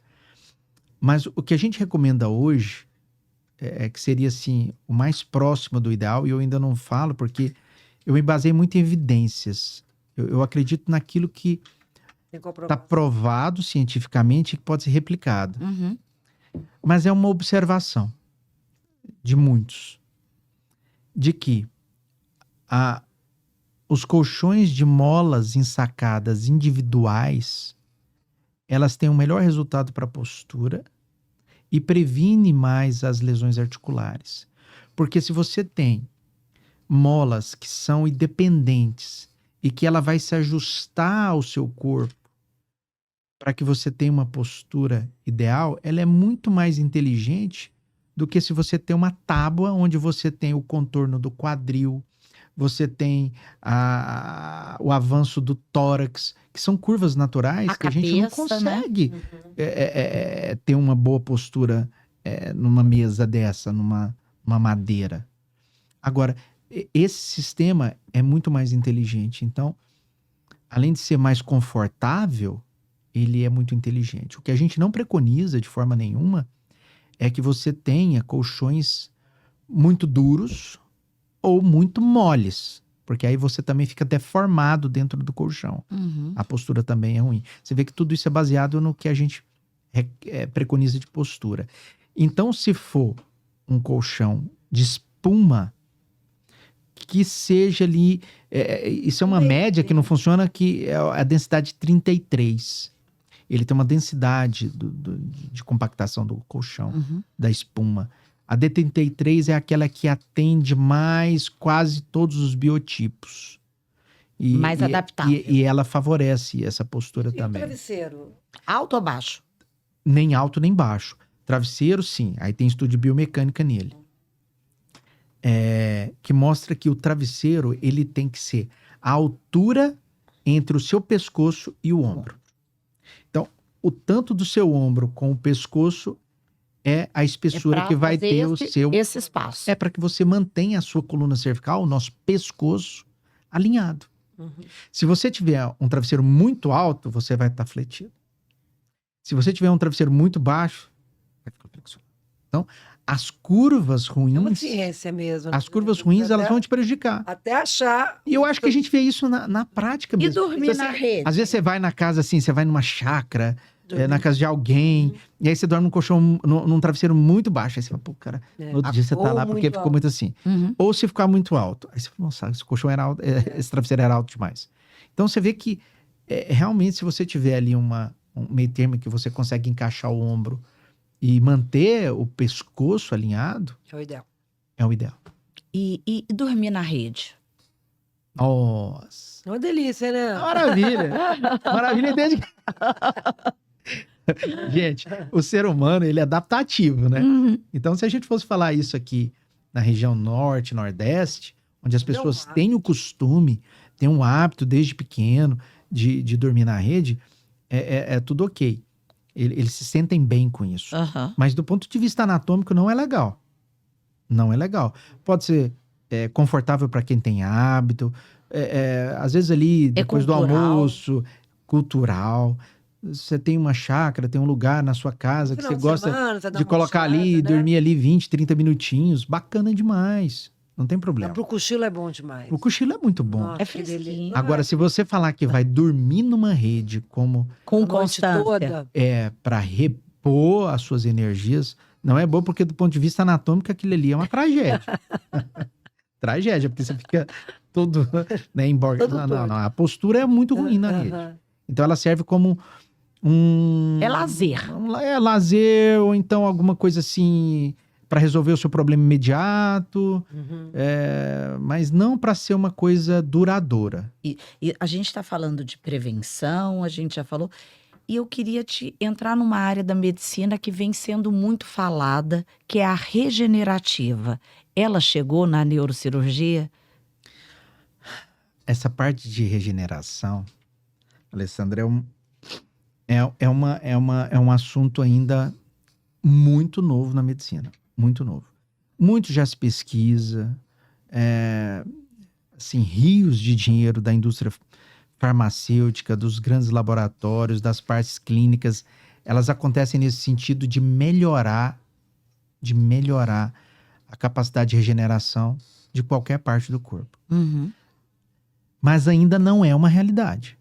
Mas o que a gente recomenda hoje é que seria assim, o mais próximo do ideal, e eu ainda não falo porque eu me baseei muito em evidências. Eu acredito naquilo que Tem está comprovação. provado cientificamente e que pode ser replicado. Uhum. Mas é uma observação de muitos, de que os colchões de molas ensacadas individuais, elas têm um melhor resultado para a postura e previne mais as lesões articulares. Porque se você tem molas que são independentes e que ela vai se ajustar ao seu corpo para que você tenha uma postura ideal, ela é muito mais inteligente do que se você tem uma tábua onde você tem o contorno do quadril, você tem o avanço do tórax, que são curvas naturais que a gente não cabeça, né? consegue ter uma boa postura numa mesa dessa, numa madeira. Agora, esse sistema é muito mais inteligente. Então, além de ser mais confortável, ele é muito inteligente. O que a gente não preconiza de forma nenhuma é que você tenha colchões muito duros ou muito moles, porque aí você também fica deformado dentro do colchão. Uhum. A postura também é ruim. Você vê que tudo isso é baseado no que a gente preconiza de postura. Então, se for um colchão de espuma, que seja ali... isso é uma média que não funciona, que é a densidade 33. Ele tem uma densidade de compactação do colchão, Uhum. da espuma. A D33 é aquela que atende mais quase todos os biotipos. Mais adaptável. E ela favorece essa postura E o também. travesseiro? Alto ou baixo? Nem alto nem baixo. Travesseiro, sim. Aí tem estudo de biomecânica nele. Que mostra que o travesseiro ele tem que ser a altura entre o seu pescoço e o ombro. Então, o tanto do seu ombro com o pescoço é a espessura que vai ter o seu... esse espaço. É para que você mantenha a sua coluna cervical, o nosso pescoço, alinhado. Uhum. Se você tiver um travesseiro muito alto, você vai estar fletido. Se você tiver um travesseiro muito baixo, vai ficar flexionado. Então, as curvas ruins... É uma ciência mesmo. As curvas ruins, Até- elas vão te prejudicar. Até achar... E eu acho que a gente vê isso na prática E mesmo. dormir Você- na rede? Às vezes você vai na casa assim, você vai numa chácara, na casa de alguém, e aí você dorme num colchão, num travesseiro muito baixo. Aí você fala, pô, cara, no outro dia você tá Ou lá porque muito ficou alto. muito assim. Uhum. Ou se ficar muito alto. Aí você fala, nossa, esse colchão era alto, esse travesseiro era alto demais. Então você vê que realmente se você tiver ali um meio termo que você consegue encaixar o ombro e manter o pescoço alinhado, É o ideal. é o ideal. E dormir na rede? Nossa. É uma delícia, né? Maravilha. Maravilha desde que... Gente, o ser humano, ele é adaptativo, né? Uhum. Então, se a gente fosse falar isso aqui na região norte, nordeste, onde as pessoas hábito. têm o costume, têm um hábito desde pequeno de dormir na rede, é tudo ok. Eles se sentem bem com isso. Aham. Mas do ponto de vista anatômico, não é legal. Não é legal. Pode ser confortável para quem tem hábito, às vezes ali, depois do cultural. almoço, cultural. Você tem uma chácara, tem um lugar na sua casa que Final você de gosta semana, você dá de uma colocar ali, relaxada, né? dormir ali 20, 30 minutinhos. Bacana demais. Não tem Não, problema. pro cochilo é bom demais. O cochilo é muito bom. Nossa, É que fresquinho. delícia. Agora, se você falar que vai dormir numa rede como Com A noite constância. toda. para repor as suas energias, não é bom porque do ponto de vista anatômico aquilo ali é uma tragédia. Tragédia, porque você fica todo, né, emborga. Todo Não, torto. a postura é muito ruim na rede. Aham. Então ela serve como É lazer. lazer ou então alguma coisa assim para resolver o seu problema imediato, Uhum. mas não para ser uma coisa duradoura. E a gente está falando de prevenção, a gente já falou. E eu queria te entrar numa área da medicina que vem sendo muito falada, que é a regenerativa. Ela chegou na neurocirurgia? Essa parte de regeneração, Alessandra, é um assunto ainda muito novo na medicina. Muito novo. Muito já se pesquisa, assim, rios de dinheiro da indústria farmacêutica, dos grandes laboratórios, das partes clínicas, elas acontecem nesse sentido de melhorar a capacidade de regeneração de qualquer parte do corpo. Uhum. Mas ainda não é uma realidade.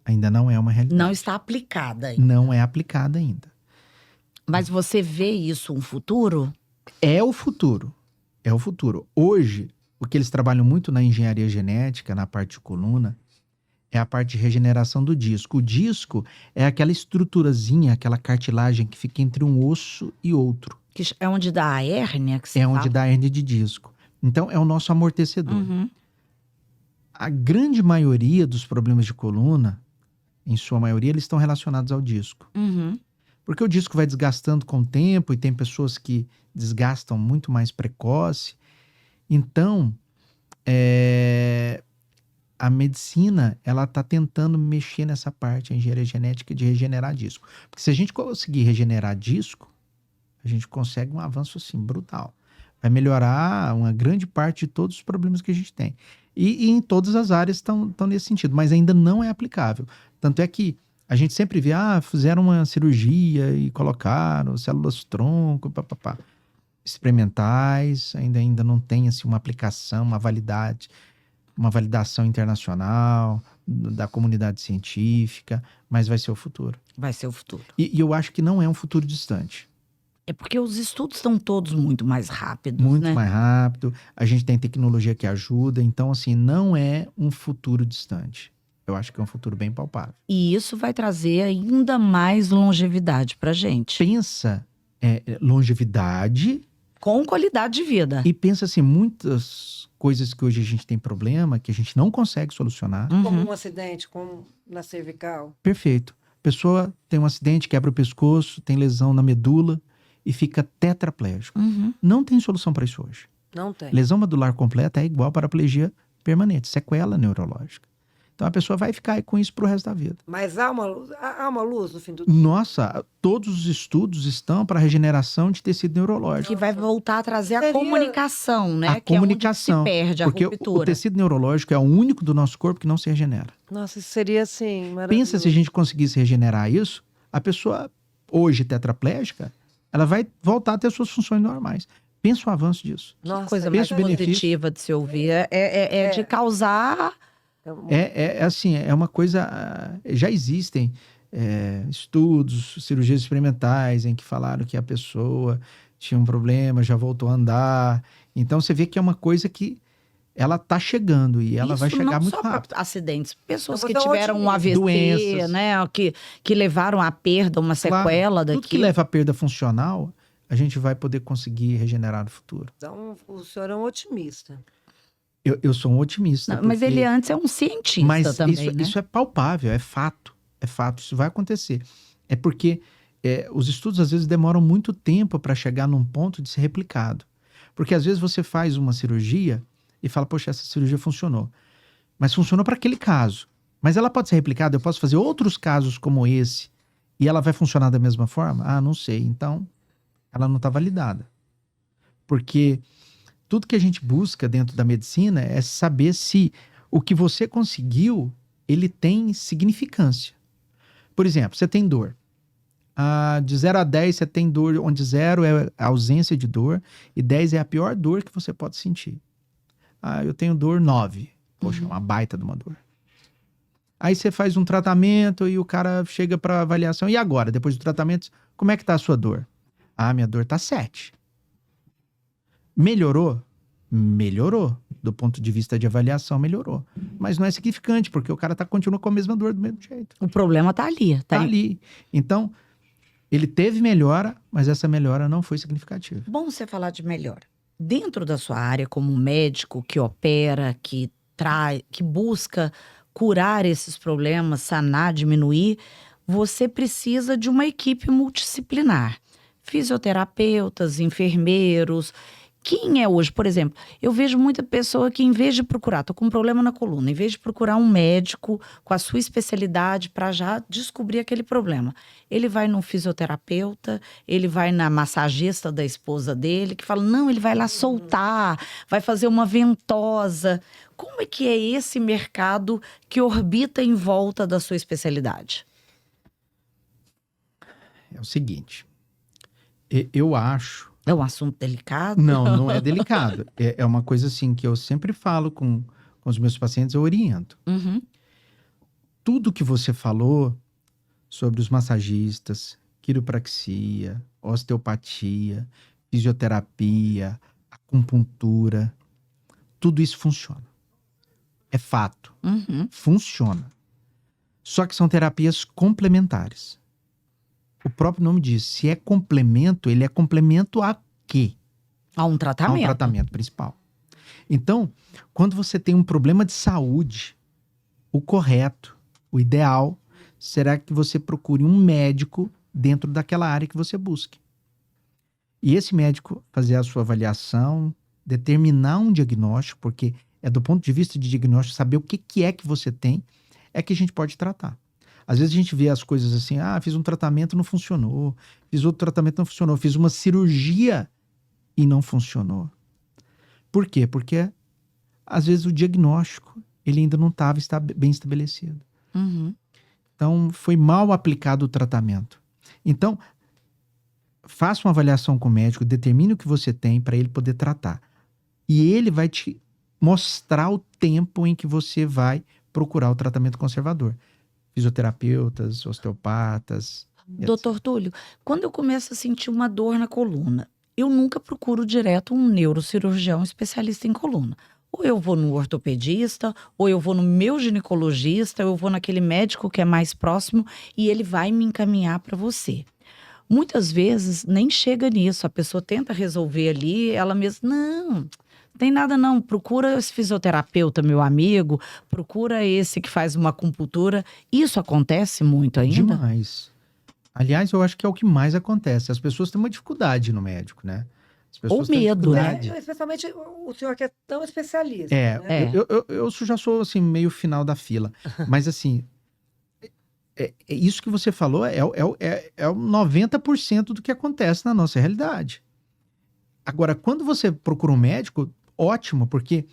Ainda não é uma realidade. Não está aplicada ainda. Não é aplicada ainda. Mas você vê isso um futuro? É o futuro. É o futuro. Hoje, o que eles trabalham muito na engenharia genética, na parte de coluna, é a parte de regeneração do disco. O disco é aquela estruturazinha, aquela cartilagem que fica entre um osso e outro. Que é onde dá a hérnia? Que você É onde fala? dá a hérnia de disco. Então, é o nosso amortecedor. Uhum. A grande maioria dos problemas de coluna, em sua maioria, eles estão relacionados ao disco. Uhum. Porque o disco vai desgastando com o tempo e tem pessoas que desgastam muito mais precoce. Então, a medicina, ela está tentando mexer nessa parte, a engenharia genética, de regenerar disco. Porque se a gente conseguir regenerar disco, a gente consegue um avanço, assim, brutal. Vai melhorar uma grande parte de todos os problemas que a gente tem. E em todas as áreas estão nesse sentido, mas ainda não é aplicável. Tanto é que a gente sempre vê, fizeram uma cirurgia e colocaram células tronco, papapá. Experimentais, ainda não tem assim, uma aplicação, uma validação internacional da comunidade científica, mas vai ser o futuro. Vai ser o futuro. E eu acho que não é um futuro distante. É porque os estudos estão todos muito mais rápidos, Muito né? mais rápido, a gente tem tecnologia que ajuda, então assim, não é um futuro distante. Eu acho que é um futuro bem palpável. E isso vai trazer ainda mais longevidade pra gente. Pensa longevidade Com qualidade de vida. e pensa assim, muitas coisas que hoje a gente tem problema, que a gente não consegue solucionar. Como Uhum. um acidente, como na cervical. Perfeito. A pessoa tem um acidente, quebra o pescoço, tem lesão na medula e fica tetraplégico. Uhum. Não tem solução para isso hoje. Não tem. Lesão medular completa é igual paraplegia permanente, sequela neurológica. Então a pessoa vai ficar aí com isso pro resto da vida. Mas há uma luz no fim do Nossa, todos os estudos estão para regeneração de tecido neurológico. Que vai voltar a trazer a Seria- comunicação, né? A Que comunicação, é onde se perde a porque o ruptura. tecido neurológico é o único do nosso corpo que não se regenera. Nossa, isso seria assim, maravilhoso. Pensa se a gente conseguisse regenerar isso, a pessoa hoje tetraplégica, ela vai voltar a ter suas funções normais. Pensa o avanço disso. Nossa, Coisa pensa mais o benefício. positiva de se ouvir. É de causar. Assim, é uma coisa. Já existem estudos, cirurgias experimentais em que falaram que a pessoa tinha um problema, já voltou a andar. Então você vê que é uma coisa que ela tá chegando e ela vai Isso chegar não muito só pra rápido. acidentes, pessoas Eu que vou dar um tiveram um otimismo. AVC, Doenças. né? Que levaram a perda, uma Claro, sequela tudo que daquilo. leva à perda funcional, a gente vai poder conseguir regenerar no futuro. Então, o senhor é um otimista. Eu sou um otimista. Não, mas porque- ele antes é um cientista Mas também, né? isso é palpável, é fato. É fato, isso vai acontecer. É porque os estudos às vezes demoram muito tempo para chegar num ponto de ser replicado. Porque às vezes você faz uma cirurgia e fala, poxa, essa cirurgia funcionou. Mas funcionou para aquele caso. Mas ela pode ser replicada, eu posso fazer outros casos como esse e ela vai funcionar da mesma forma? Ah, não sei. Então, ela não está validada. Porque tudo que a gente busca dentro da medicina é saber se o que você conseguiu, ele tem significância. Por exemplo, você tem dor. De 0 a 10, você tem dor, onde 0 é a ausência de dor e 10 é a pior dor que você pode sentir. Eu tenho dor 9. Poxa, uma baita de uma dor. Aí você faz um tratamento e o cara chega para avaliação. E agora, depois do tratamento, como é que tá a sua dor? Minha dor tá 7. Melhorou? Melhorou. Do ponto de vista de avaliação, melhorou. Mas não é significante, porque o cara continua com a mesma dor do mesmo jeito. O problema tá ali. Tá ali. Então, Ele teve melhora, mas essa melhora não foi significativa. Bom você falar de melhora. Dentro da sua área, como um médico que opera, que busca curar esses problemas, sanar, diminuir, você precisa de uma equipe multidisciplinar. Fisioterapeutas, enfermeiros. Quem é hoje, por exemplo, eu vejo muita pessoa que, em vez de procurar, tô com um problema na coluna, em vez de procurar um médico com a sua especialidade para já descobrir aquele problema, ele vai num fisioterapeuta, ele vai na massagista da esposa dele, que fala, não, ele vai lá soltar, vai fazer uma ventosa. Como é que é esse mercado que orbita em volta da sua especialidade? É o seguinte, eu acho... É um assunto delicado? Não é delicado. É uma coisa assim que eu sempre falo com os meus pacientes, eu oriento. Uhum. Tudo que você falou sobre os massagistas, quiropraxia, osteopatia, fisioterapia, acupuntura, tudo isso funciona. É fato. Uhum. Funciona. Só que são terapias complementares. O próprio nome diz, se é complemento, ele é complemento a quê? A um A tratamento. um tratamento principal. Então, quando você tem um problema de saúde, o correto, o ideal, será que você procure um médico dentro daquela área que você busque. E esse médico fazer a sua avaliação, determinar um diagnóstico, porque é do ponto de vista de diagnóstico, saber o que é que você tem, é que a gente pode tratar. Às vezes a gente vê as coisas assim, fiz um tratamento, não funcionou. Fiz outro tratamento, não funcionou. Fiz uma cirurgia e não funcionou. Por quê? Porque, às vezes, o diagnóstico, ele ainda não estava bem estabelecido. Uhum. Então, foi mal aplicado o tratamento. Então, faça uma avaliação com o médico, determine o que você tem para ele poder tratar. E ele vai te mostrar o tempo em que você vai procurar o tratamento conservador. Fisioterapeutas, osteopatas. Doutor Túlio, quando eu começo a sentir uma dor na coluna, eu nunca procuro direto um neurocirurgião especialista em coluna. Ou eu vou no ortopedista, ou eu vou no meu ginecologista, ou eu vou naquele médico que é mais próximo e ele vai me encaminhar para você. Muitas vezes nem chega nisso, a pessoa tenta resolver ali, ela mesma, não tem nada não, procura esse fisioterapeuta, meu amigo, procura esse que faz uma acupuntura. Isso acontece muito ainda? Demais. Aliás, eu acho que é o que mais acontece. As pessoas têm uma dificuldade no médico, né? As pessoas Ou têm medo, né? dificuldade. Especialmente o senhor que é tão especialista. É, né? eu já sou assim, meio final da fila. Mas assim, isso que você falou é o 90% do que acontece na nossa realidade. Agora, quando você procura um médico, ótimo, porque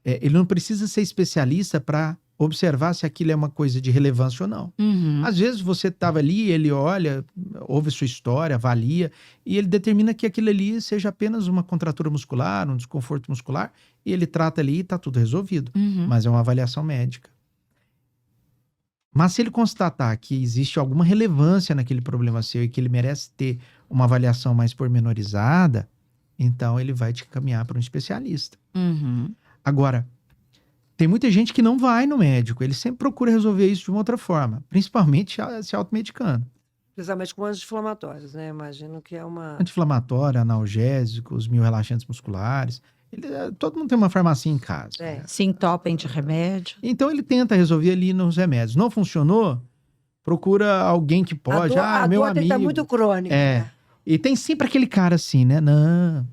ele não precisa ser especialista para observar se aquilo é uma coisa de relevância ou não. Uhum. Às vezes você estava ali, ele olha, ouve sua história, avalia, e ele determina que aquilo ali seja apenas uma contratura muscular, um desconforto muscular, e ele trata ali e está tudo resolvido. Uhum. Mas é uma avaliação médica. Mas se ele constatar que existe alguma relevância naquele problema seu e que ele merece ter uma avaliação mais pormenorizada, então ele vai te encaminhar para um especialista. Uhum. Agora, tem muita gente que não vai no médico, ele sempre procura resolver isso de uma outra forma, principalmente se automedicando. Principalmente com anti-inflamatórios, né? Imagino que é uma... Anti-inflamatório, analgésicos, relaxantes musculares. Todo mundo tem uma farmacia em casa. É. Né? Se entopem de remédio. Então ele tenta resolver ali nos remédios. Não funcionou? Procura alguém que pode. A meu dor tem que amigo. estar muito crônica. Né? E tem sempre aquele cara assim, né? Não,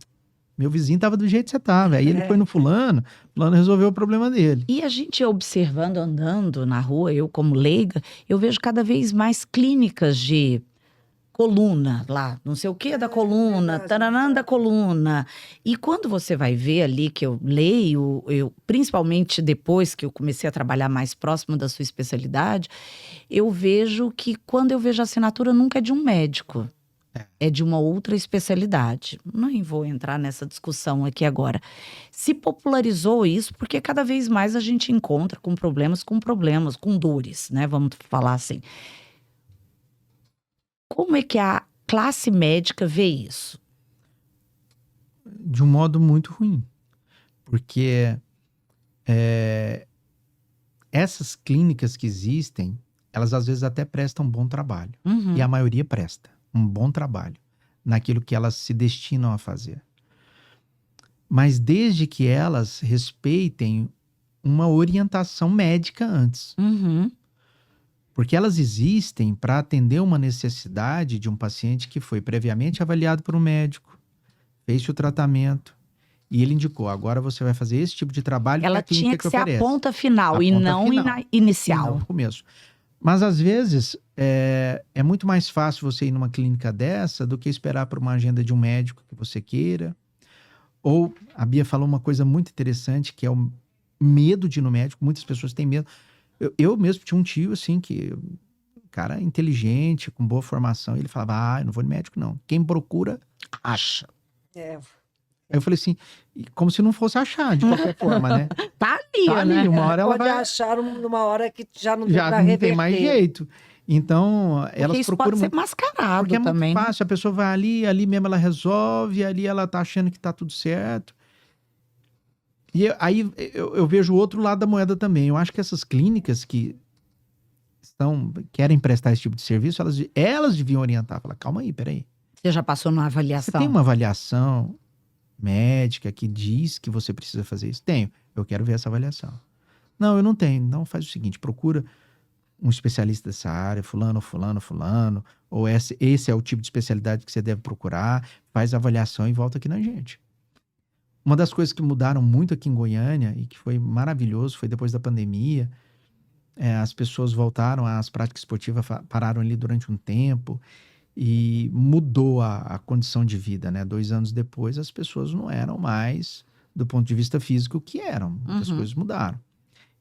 meu vizinho tava do jeito que você tava. Aí ele foi no fulano resolveu o problema dele. E a gente observando, andando na rua, eu como leiga, eu vejo cada vez mais clínicas de coluna lá, não sei o que da coluna, taranã da coluna. E quando você vai ver ali que eu leio, principalmente depois que eu comecei a trabalhar mais próximo da sua especialidade, eu vejo que quando eu vejo a assinatura nunca é de um médico. É de uma outra especialidade. Não vou entrar nessa discussão aqui agora. Se popularizou isso porque cada vez mais a gente encontra com problemas, com dores, né? Vamos falar assim. Como é que a classe médica vê isso? De um modo muito ruim. Porque essas clínicas que existem, elas às vezes até prestam bom trabalho. Uhum. E a maioria presta. um bom trabalho naquilo que elas se destinam a fazer. Mas desde que elas respeitem uma orientação médica antes. Uhum. Porque elas existem para atender uma necessidade de um paciente que foi previamente avaliado por um médico, fez o tratamento, e ele indicou, agora você vai fazer esse tipo de trabalho. Ela que a tinha clínica que ser a oferece. ponta final A e ponta não final. inicial. E não no começo. Mas às vezes é muito mais fácil você ir numa clínica dessa do que esperar por uma agenda de um médico que você queira. Ou a Bia falou uma coisa muito interessante, que é o medo de ir no médico. Muitas pessoas têm medo. Eu mesmo tinha um tio, assim, cara inteligente, com boa formação, ele falava, eu não vou no médico, não. Quem procura, acha. É. Aí eu falei assim, como se não fosse achar, de qualquer forma, né? Tá ali, Tá ali, né? uma hora ela Pode vai... achar numa hora que já não tem Já pra não reverter. tem mais jeito. Então, Porque elas isso procuram pode ser muito... mascarado Porque é muito também. fácil, a pessoa vai ali mesmo ela resolve, ali ela tá achando que tá tudo certo. E aí eu vejo o outro lado da moeda também. Eu acho que essas clínicas que querem prestar esse tipo de serviço, elas deviam orientar. Falar, calma aí, peraí. Você já passou numa Você avaliação? tem uma avaliação médica que diz que você precisa fazer isso? Tenho. Eu quero ver essa avaliação. Não, eu não tenho. Então faz o seguinte, procura um especialista dessa área, fulano, ou esse é o tipo de especialidade que você deve procurar, faz a avaliação e volta aqui na gente. Uma das coisas que mudaram muito aqui em Goiânia e que foi maravilhoso foi depois da pandemia, as pessoas voltaram às práticas esportivas, pararam ali durante um tempo e mudou a condição de vida, né? 2 anos depois, as pessoas não eram mais, do ponto de vista físico, o que eram. Muitas coisas mudaram.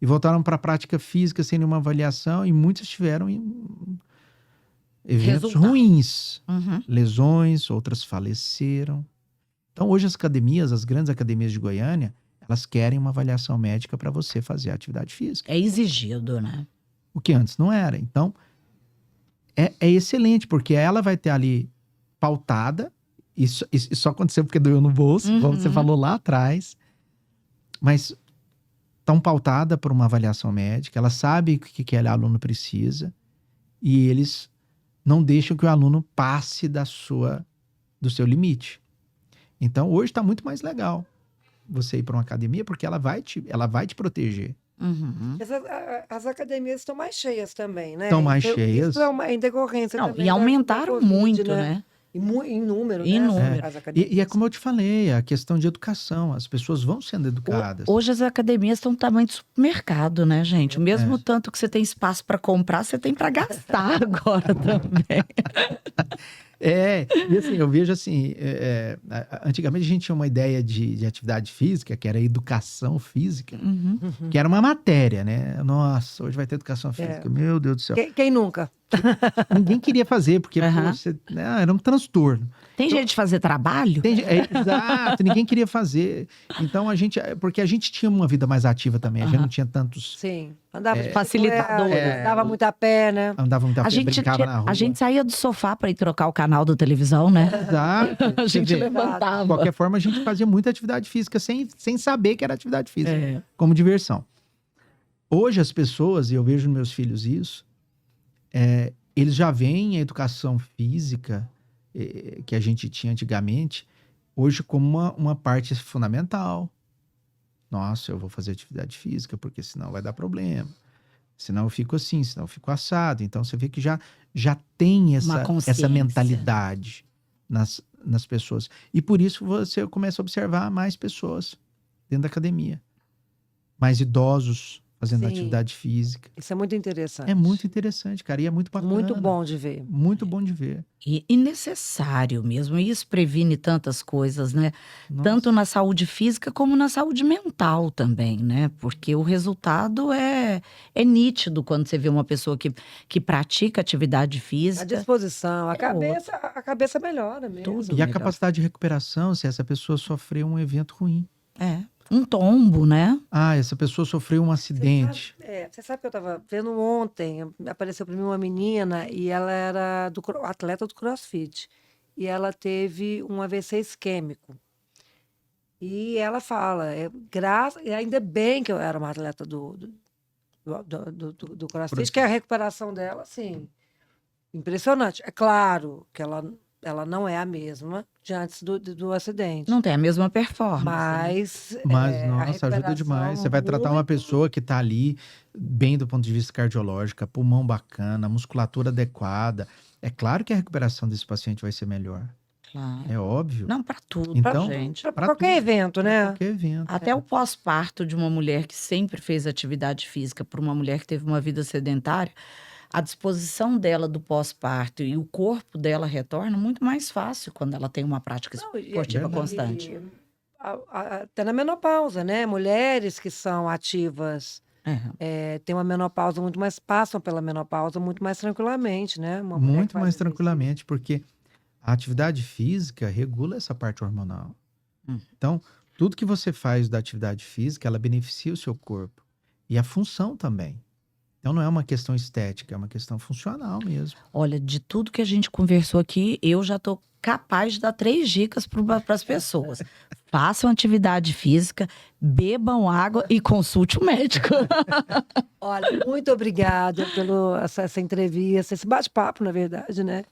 E voltaram para a prática física sem nenhuma avaliação e muitas tiveram eventos ruins. Lesões, outras faleceram. Então, hoje as grandes academias de Goiânia, elas querem uma avaliação médica para você fazer a atividade física. É exigido, né? O que antes não era. Então, é excelente, porque ela vai ter ali pautada, isso só aconteceu porque doeu no bolso, como você falou lá atrás, mas tão pautada por uma avaliação médica, ela sabe o que aquele aluno precisa e eles não deixam que o aluno passe do seu limite. Então, hoje está muito mais legal você ir para uma academia, porque ela vai te proteger. As academias estão mais cheias também, né? Estão mais cheias. Isso é em decorrência Não, também e aumentaram COVID, muito, né? Em número, Em né? número. As academias. E é como eu te falei, a questão de educação. As pessoas vão sendo educadas. Hoje as academias estão no tamanho de supermercado, né, gente? O mesmo tanto que você tem espaço para comprar, você tem para gastar agora também. E assim, eu vejo assim, antigamente a gente tinha uma ideia de atividade física, que era educação física, que era uma matéria, né? Nossa, hoje vai ter educação física, meu Deus do céu. Quem nunca? Ninguém queria fazer, porque pô, era um transtorno. Tem jeito de fazer trabalho? Exato, ninguém queria fazer. Então porque a gente tinha uma vida mais ativa também, a gente não tinha tantos... Sim, andava de facilitador. dava muito a pé, né? Andava muito a pé, brincava na rua. A gente saía do sofá para ir trocar o canal da televisão, né? Exato. A gente levantava. De qualquer forma, a gente fazia muita atividade física sem saber que era atividade física, como diversão. Hoje as pessoas, e eu vejo nos meus filhos isso, eles já veem a educação física que a gente tinha antigamente, hoje como uma parte fundamental. Nossa, eu vou fazer atividade física, porque senão vai dar problema. Senão eu fico assim, senão eu fico assado. Então você vê que já tem essa mentalidade nas pessoas. E por isso você começa a observar mais pessoas dentro da academia. Mais idosos fazendo atividade física. Isso é muito interessante. É muito interessante, cara. E é muito bacana. Muito bom de ver. Muito bom de ver. E necessário mesmo. E isso previne tantas coisas, né? Nossa. Tanto na saúde física como na saúde mental também, né? Porque o resultado é nítido quando você vê uma pessoa que pratica atividade física. A disposição, a cabeça melhora mesmo. Tudo. E a capacidade de recuperação, se essa pessoa sofreu um evento ruim. Um tombo, né? Essa pessoa sofreu um acidente. Você sabe que eu estava vendo ontem, apareceu para mim uma menina e ela era atleta do CrossFit. E ela teve um AVC isquêmico. E ela fala, ainda bem que eu era uma atleta do CrossFit, que a recuperação dela, assim, impressionante. É claro que ela não é a mesma de antes do acidente. Não tem a mesma performance. Mas, a nossa, ajuda recuperação demais. Você vai tratar uma muito- pessoa que tá ali bem do ponto de vista cardiológico, pulmão bacana, musculatura adequada. É claro que a recuperação desse paciente vai ser melhor. Claro. É óbvio. Não, para tudo, Então, pra gente. Pra pra qualquer tudo. evento, Pra né? qualquer evento. Até o pós-parto de uma mulher que sempre fez atividade física, para uma mulher que teve uma vida sedentária, a disposição dela do pós-parto e o corpo dela retorna muito mais fácil quando ela tem uma prática Não, esportiva verdade. constante. Até na menopausa, né? Mulheres que são ativas têm uma menopausa muito mais, passam pela menopausa muito mais tranquilamente, né? Uma mulher que Muito faz mais exercício. tranquilamente, porque a atividade física regula essa parte hormonal. Então, tudo que você faz da atividade física, ela beneficia o seu corpo. E a função também. Então, não é uma questão estética, é uma questão funcional mesmo. Olha, de tudo que a gente conversou aqui, eu já tô capaz de dar 3 dicas para as pessoas. Façam atividade física, bebam água e consulte o médico. Olha, muito obrigada pela essa entrevista, esse bate-papo, na verdade, né?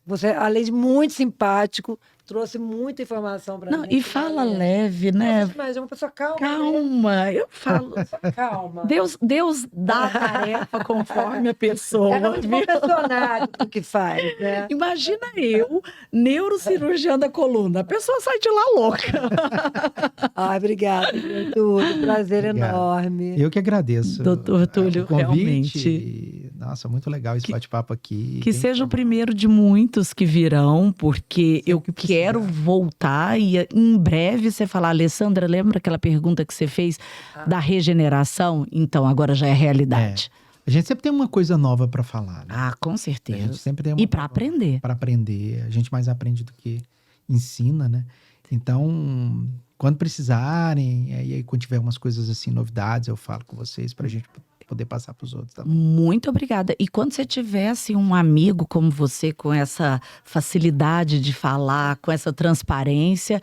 Você, além de muito simpático, trouxe muita informação para Não, mim. e fala leve, né? Mas é uma pessoa calma. Calma, eu falo. Calma. Deus dá a tarefa conforme a pessoa. Ela é muito viu? profissional do que faz, né? Imagina eu, neurocirurgião da coluna. A pessoa sai de lá louca. Ai, obrigada por tudo. Prazer Obrigado. enorme. Eu que agradeço. Doutor Túlio, o convite. realmente. Nossa, muito legal esse bate-papo aqui. Que bem seja o informal. primeiro de muitos que virão, porque eu que precisar. quero voltar e em breve você falar, Alessandra, lembra aquela pergunta que você fez da regeneração? Então, agora já é realidade. A gente sempre tem uma coisa nova para falar, né? Ah, com A gente certeza. sempre tem uma E para aprender. para aprender. A gente mais aprende do que ensina, né? Então, quando precisarem, aí quando tiver umas coisas assim, novidades, eu falo com vocês pra gente poder passar pros outros também. Muito obrigada. E quando você tivesse um amigo como você, com essa facilidade de falar, com essa transparência,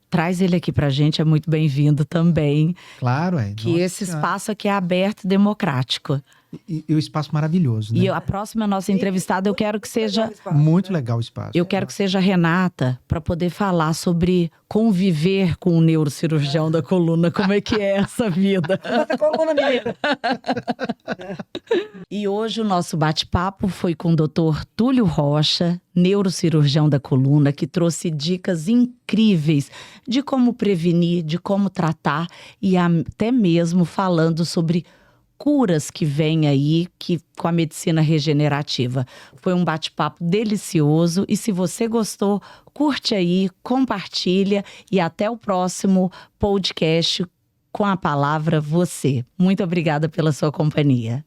traz ele aqui pra gente, é muito bem-vindo também. Claro, Que Nossa esse Senhora. espaço aqui é aberto e democrático. E o espaço maravilhoso, né? E a próxima nossa entrevistada, eu quero que seja... Muito legal o espaço. Eu quero que seja a Renata, para poder falar sobre conviver com o neurocirurgião da coluna. Como é que é essa vida? Essa coluna, menina. E hoje o nosso bate-papo foi com o Dr. Túlio Rocha, neurocirurgião da coluna, que trouxe dicas incríveis de como prevenir, de como tratar e até mesmo falando sobre curas que vêm aí com a medicina regenerativa. Foi um bate-papo delicioso e se você gostou, curte aí, compartilha e até o próximo podcast com a palavra você. Muito obrigada pela sua companhia.